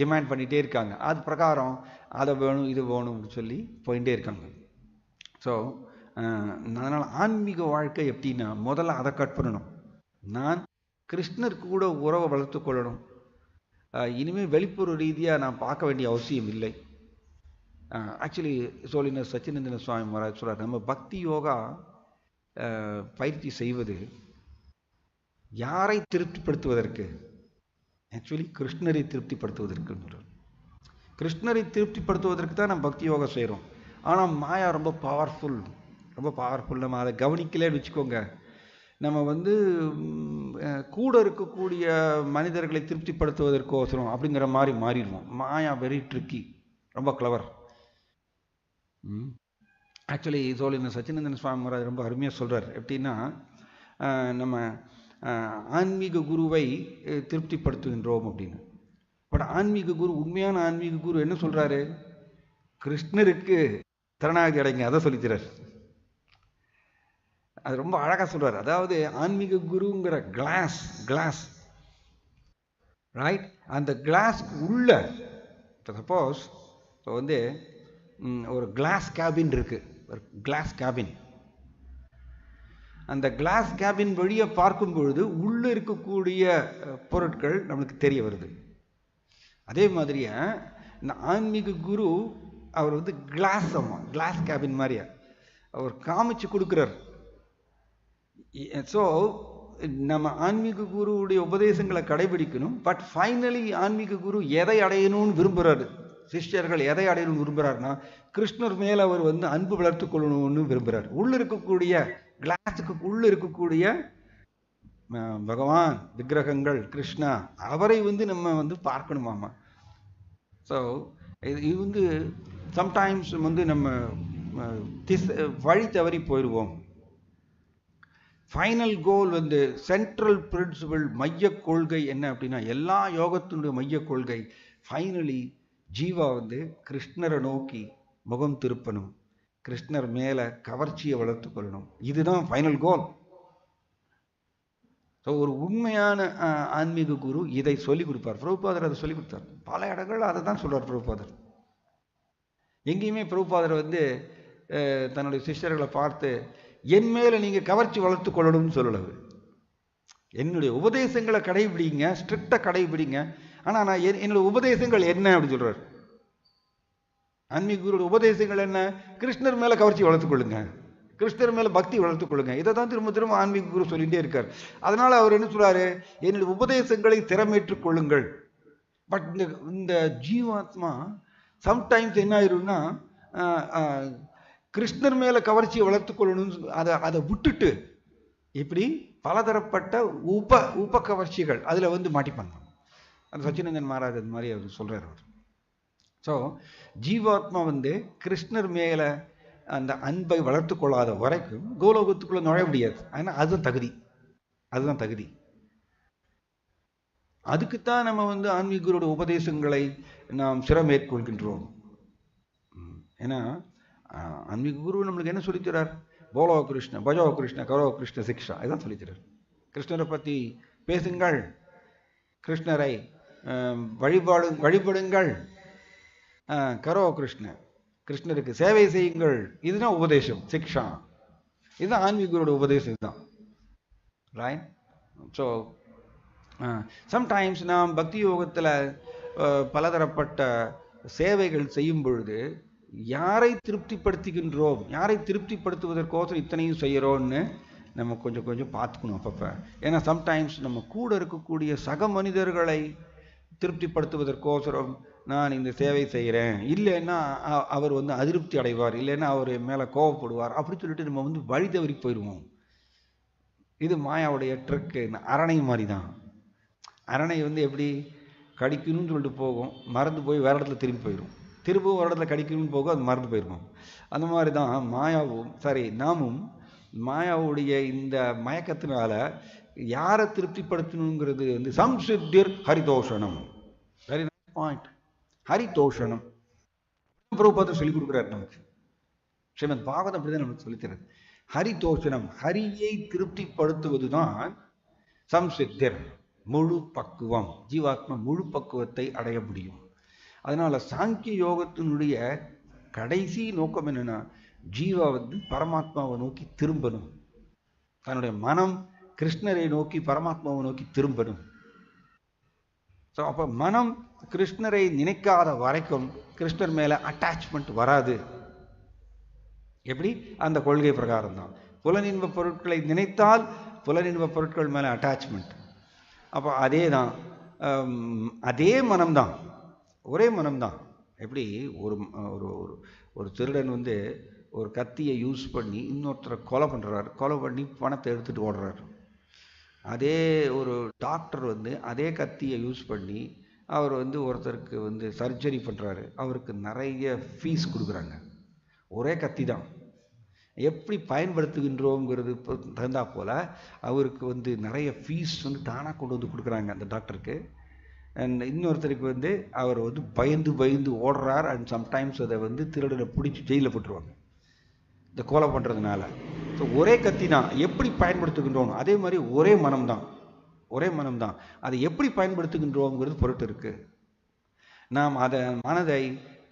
டிமாண்ட் பண்ணிகிட்டே இருக்காங்க. அது பிரகாரம் அதை வேணும் இது வேணும்னு சொல்லி போயிட்டே இருக்காங்க. ஸோ அதனால் ஆன்மீக வாழ்க்கை எப்படின்னா, முதல்ல அதை கட் பண்ணணும். நான் கிருஷ்ணருக்கு கூட உறவை வளர்த்து கொள்ளணும். இனிமேல் வெளிப்புற ரீதியாக நான் பார்க்க வேண்டிய அவசியம் இல்லை. ஆக்சுவலி சோழினர் சச்சினந்தன சுவாமி மகாராஜ் சொல்கிறார், நம்ம பக்தி யோகா பயிற்சி செய்வது யாரை திருப்திப்படுத்துவதற்கு? ஆக்சுவலி கிருஷ்ணரை திருப்திப்படுத்துவதற்கு. கிருஷ்ணரை திருப்திப்படுத்துவதற்கு தான் நம்ம பக்தி யோகா செய்கிறோம். ஆனால் மாயா ரொம்ப பவர்ஃபுல். நம்ம அதை கவனிக்கலேன்னு வச்சுக்கோங்க, நம்ம கூட இருக்கக்கூடிய மனிதர்களை திருப்திப்படுத்துவதற்கோசரம் அப்படிங்கிற மாதிரி மாறிடுவோம். மாயா வெரி ட்ரிக்கி, ரொம்ப கிளவர். ஆக்சுவலி சோழினர் சச்சினந்தன சுவாமி மகாராஜ் ரொம்ப அருமையாக சொல்கிறார். எப்படின்னா, நம்ம ஆன்மீக குருவை திருப்திப்படுத்துகின்றோம் அப்படின்னு. பட் ஆன்மீக குரு, உண்மையான ஆன்மீக குரு என்ன சொல்றாரு? கிருஷ்ணருக்கு சரணாகதி அடைங்க, அதை சொல்லித்தரார். அது ரொம்ப அழகா சொல்றாரு. அதாவது ஆன்மீக குருங்கிற கிளாஸ் ரைட், அந்த கிளாஸ் உள்ள சப்போஸ் இப்போ வந்து ஒரு கிளாஸ் கேபின் இருக்கு, ஒரு கிளாஸ் கேபின். அந்த கிளாஸ் கேபின் வழியை பார்க்கும் பொழுது உள்ள இருக்கக்கூடிய பொருட்கள் நம்மளுக்கு தெரிய வருது. அதே மாதிரியே இந்த ஆன்மீக குரு அவர் வந்து கிளாஸ் கேபின் மாதிரியா அவர் காமிச்சு கொடுக்குறார். ஸோ நம்ம ஆன்மீக குருவுடைய உபதேசங்களை கடைபிடிக்கணும். பட் ஃபைனலி ஆன்மீக குரு எதை அடையணும்னு விரும்புகிறாரு, சிஷ்யர்கள் எதை அடையணும்னு விரும்புகிறாருன்னா கிருஷ்ணர் மேலே அவர் வந்து அன்பு வளர்த்து கொள்ளணும்னு விரும்புகிறார். உள்ள இருக்கக்கூடிய கிளாஸுக்கு உள்ள இருக்கக்கூடிய பகவான் விக்கிரகங்கள், கிருஷ்ணா, அவரை வந்து நம்ம வந்து பார்க்கணுமாமா. ஸோ இது வந்து சம்டைம்ஸ் வந்து நம்ம வழி தவறி போயிடுவோம். ஃபைனல் கோல் வந்து சென்ட்ரல் பிரின்சிபல், மைய கொள்கை என்ன அப்படின்னா, எல்லா யோகத்தினுடைய மைய கொள்கை ஃபைனலி ஜீவா வந்து கிருஷ்ணரை நோக்கி முகம் திருப்பணும், கிருஷ்ணர் மேலே கவர்ச்சியை வளர்த்து கொள்ளணும். இதுதான் ஃபைனல் கோல். ஸோ ஒரு உண்மையான ஆன்மீக குரு இதை சொல்லிக் கொடுப்பார். பிரபுபாதர் அதை சொல்லிக் கொடுத்தார். பல இடங்கள் அதை தான் சொல்றார் பிரபுபாதர். எங்கேயுமே பிரபுபாதர் வந்து தன்னுடைய சிஷ்யர்களை பார்த்து என் மேல நீங்க கவர்ச்சி வளர்த்து கொள்ளணும்னு சொல்லல. என்னுடைய உபதேசங்களை கடைபிடிங்க, ஸ்ட்ரிக்டா கடைபிடிங்க. ஆனா நான் என்னுடைய உபதேசங்கள் என்ன அப்படின்னு சொல்றாரு. ஆன்மீக குருடைய உபதேசங்கள் என்ன? கிருஷ்ணர் மேல கவர்ச்சி வளர்த்துக் கொள்ளுங்க, கிருஷ்ணர் மேல பக்தி வளர்த்துக் கொள்ளுங்க. இதை தான் திரும்ப திரும்ப ஆன்மீக குரு சொல்லிட்டே இருக்கார். அதனால அவர் என்ன சொல்றாரு, என்னுடைய உபதேசங்களை திறமேற்றுக் கொள்ளுங்கள். பட் இந்த ஜீவாத்மா சம்டைம்ஸ் என்ன ஆயிரும்னா, கிருஷ்ணர் மேல கவர்ச்சியை வளர்த்து கொள்ளணும், அதை விட்டுட்டு இப்படி பலதரப்பட்ட உப கவர்ச்சிகள் அதுல வந்து மாட்டிப்பாங்க. அது சச்சினந்தன் மகாராஜ் அது மாதிரி அவர் சொல்றாரு அவர். ஸோ ஜீவாத்மா வந்து கிருஷ்ணர் மேல அந்த அன்பை வளர்த்து கொள்ளாத வரைக்கும் கோலோகத்துக்குள்ள நுழைய முடியாது. ஆனா அதுதான் தகுதி. அதுக்குத்தான் நம்ம வந்து ஆன்மீகரோட உபதேசங்களை நாம் சிரமேற்கொள்கின்றோம். ஏன்னா ஆன்மீக குரு நம்மளுக்கு என்ன சொல்லித்தரார்? போலோ கிருஷ்ண, பஜோ கிருஷ்ண, கரோ கிருஷ்ண சிக்ஷா, இதான் சொல்லித்தரார். கிருஷ்ணரை பத்தி பேசுங்கள், கிருஷ்ணரை வழிபடுங்கள், கரோ கிருஷ்ண, கிருஷ்ணருக்கு சேவை செய்யுங்கள். இதுதான் உபதேசம், சிக்ஷா. இதுதான் ஆன்மீகரோட உபதேசம் தான். ரைட்? ஸோ சம்டைம்ஸ் நாம் பக்தி யோகத்தில் பலதரப்பட்ட சேவைகள் செய்யும் பொழுது யாரை திருப்திப்படுத்துகின்றோம், யாரை திருப்திப்படுத்துவதற்கோசரம் இத்தனையும் செய்கிறோன்னு நம்ம கொஞ்சம் கொஞ்சம் பார்த்துக்கணும் அப்பப்போ. ஏன்னா சம்டைம்ஸ் நம்ம கூட இருக்கக்கூடிய சக மனிதர்களை திருப்திப்படுத்துவதற்கோசரம் நான் இந்த சேவை செய்கிறேன், இல்லைன்னா அவர் வந்து அதிருப்தி அடைவார், இல்லைன்னா அவர் மேலே கோவப்படுவார், அப்படி சொல்லிட்டு நம்ம வந்து வழி தவறி போயிடுவோம். இது மாயாவுடைய ட்ரிக்கு. அரணை மாதிரி தான். அரணை வந்து எப்படி கடிக்கணும்னு சொல்லிட்டு போகும், மறந்து போய் வேற இடத்துல திரும்பி போயிடும், திரும்பவும் ஒரு இடத்துல கடிக்கணும்னு போகும், அது மறந்து போயிருக்கும். அந்த மாதிரி தான் மாயாவும் நாமும் மாயாவுடைய இந்த மயக்கத்தினால யாரை திருப்திப்படுத்தணுங்கிறது வந்து சம்சித்திர் ஹரிதோஷணம். Very nice point. ஹரிதோஷணம் பிரபுபாதர் சொல்லிக் கொடுக்குறாரு நமக்கு. ஸ்ரீமத் பாகவதம் அப்படிதான் நமக்கு சொல்லித்தராது. ஹரிதோஷணம், ஹரியை திருப்திப்படுத்துவதுதான் சம்சித்திர், முழு பக்குவம். ஜீவாத்மா முழு பக்குவத்தை அடைய முடியும். அதனால சாங்கிய யோகத்தினுடைய கடைசி நோக்கம் என்னன்னா, ஜீவா வந்து பரமாத்மாவை நோக்கி திரும்பணும், தன்னுடைய மனம் கிருஷ்ணரை நோக்கி பரமாத்மாவை நோக்கி திரும்பணும். ஸோ அப்போ மனம் கிருஷ்ணரை நினைக்காத வரைக்கும் கிருஷ்ணர் மேல அட்டாச்மெண்ட் வராது. எப்படி? அந்த கொள்கை பிரகாரம் தான். புலனின்ப பொருட்களை நினைத்தால் புலனின்ப பொருட்கள் மேல அட்டாச்மெண்ட். அப்போ அதே தான், அதே மனம்தான், ஒரே மனம்தான். எப்படி ஒரு ஒரு திருடன் வந்து ஒரு கத்தியை யூஸ் பண்ணி இன்னொருத்தரை கொலை பண்ணுறாரு, கொலை பண்ணி பணத்தை எடுத்துகிட்டு ஓடுறாரு. அதே ஒரு டாக்டர் வந்து அதே கத்தியை யூஸ் பண்ணி அவர் வந்து ஒருத்தருக்கு வந்து சர்ஜரி பண்ணுறாரு, அவருக்கு நிறைய ஃபீஸ் கொடுக்குறாங்க. ஒரே கத்தி தான். எப்படி பயன்படுத்துகின்றோங்கிறது தகுந்தா போல் அவருக்கு வந்து நிறைய ஃபீஸ் வந்து தானாக கொண்டு வந்து கொடுக்குறாங்க அந்த டாக்டருக்கு. அண்ட் இன்னொருத்தருக்கு வந்து அவர் வந்து பயந்து பயந்து ஓடுறார். அண்ட் சம்டைம்ஸ் அதை வந்து திருடனை பிடிச்சி ஜெயிலில் போட்டுருவாங்க இந்த கொலை பண்ணுறதுனால. ஸோ ஒரே கத்தி தான், எப்படி பயன்படுத்துகின்றோம். அதே மாதிரி ஒரே மனம்தான், அதை எப்படி பயன்படுத்துகின்றோங்கிறது பொருட்டு இருக்கு. நாம் அதை மனதை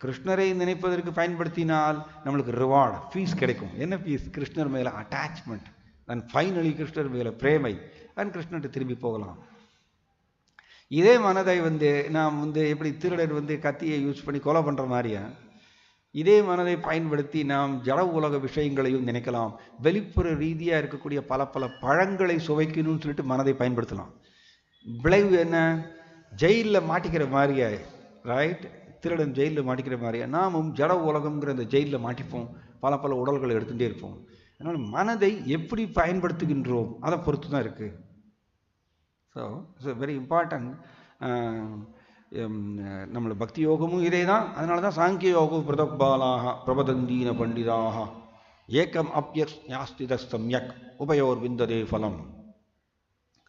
கிருஷ்ணரை நினைப்பதற்கு பயன்படுத்தினால் நம்மளுக்கு ரிவார்டு, ஃபீஸ் கிடைக்கும். என்ன ஃபீஸ்? கிருஷ்ணர் மேலே அட்டாச்மெண்ட், அண்ட் ஃபைனலி கிருஷ்ணர் மேலே பிரேமை, அண்ட் கிருஷ்ணர்கிட்ட திரும்பி போகலாம். இதே மனதை வந்து நாம் வந்து எப்படி திருடர் வந்து கத்தியை யூஸ் பண்ணி கொலை பண்ணுற மாதிரியா, இதே மனதை பயன்படுத்தி நாம் ஜட உலக விஷயங்களையும் நினைக்கலாம். வெளிப்புற ரீதியாக இருக்கக்கூடிய பல பல பழங்களை சுவைக்கணும்னு சொல்லிட்டு மனதை பயன்படுத்தலாம். விளைவு என்ன? ஜெயிலில் மாட்டிக்கிற மாதிரியா, ரைட்? திருடன் ஜெயிலில் மாட்டிக்கிற மாதிரியா நாமும் ஜட உலகம்ங்கிற அந்த ஜெயிலில் மாட்டிப்போம். பல பல உடல்களை எடுத்துகிட்டே இருப்போம். அதனால் மனதை எப்படி பயன்படுத்துகின்றோம் அதை பொறுத்து தான் இருக்குது. So it's very important. நம்மளோட பக்தி யோகமும் இதே தான். அதனால தான் சாங்கிய யோகம் பிரதபாலாக பிரபதந்தீன பண்டிதாக ஏக்கம் அப்யஸ்தித சம்யக் உபயோர் விந்ததே ஃபலம்.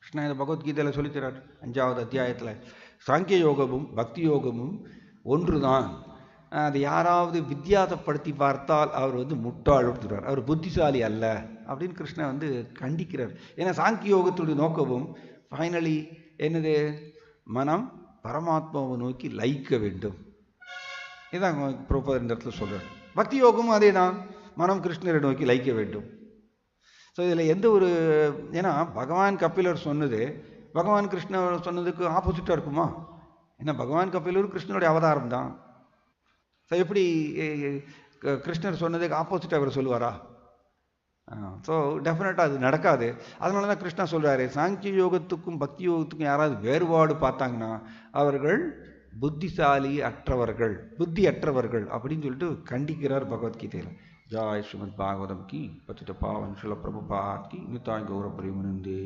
கிருஷ்ணா இந்த பகவத்கீதையில் சொல்லித்தரார் 5வது அத்தியாயத்தில். சாங்கிய யோகமும் பக்தி யோகமும் ஒன்று தான். அது யாராவது வித்தியாசப்படுத்தி பார்த்தால் அவர் வந்து முட்டாள் கொடுத்துருவார், அவர் புத்திசாலி அல்ல அப்படின்னு கிருஷ்ணா வந்து கண்டிக்கிறார். ஏன்னா சாங்கிய யோகத்துடைய நோக்கமும் ஃபைனலி என்னது? மனம் பரமாத்மாவை நோக்கி லயிக்க வேண்டும். இதுதான் ப்ரோபர் இந்த இடத்துல சொல்கிறார். பக்தி யோகமும் அதே தான், மனம் கிருஷ்ணரை நோக்கி லயிக்க வேண்டும். ஸோ இதில் எந்த ஒரு, ஏன்னா பகவான் கபிலர் சொன்னது பகவான் கிருஷ்ணர் சொன்னதுக்கு ஆப்போசிட்டாக இருக்குமா? ஏன்னா பகவான் கபிலர் கிருஷ்ணனுடைய அவதாரம் தான். ஸோ எப்படி கிருஷ்ணர் சொன்னதுக்கு ஆப்போசிட்டாக அவர் சொல்லுவாரா? ஸோ டெஃபினட்டாக அது நடக்காது. அதனால தான் கிருஷ்ணா சொல்கிறாரு, சாங்கிய யோகத்துக்கும் பக்தி யோகத்துக்கும் யாராவது வேறுபாடு பார்த்தாங்கன்னா அவர்கள் புத்தி அற்றவர்கள் அப்படின்னு சொல்லிட்டு கண்டிக்கிறார் பகவத்கீதையில். ஜாய் ஸ்ரீமத் பாகவதம் கி பத்திட்ட பாவன் ஸ்ரீல பிரபுபாத் கி நித்தாய் கௌர பிரிமனந்தே.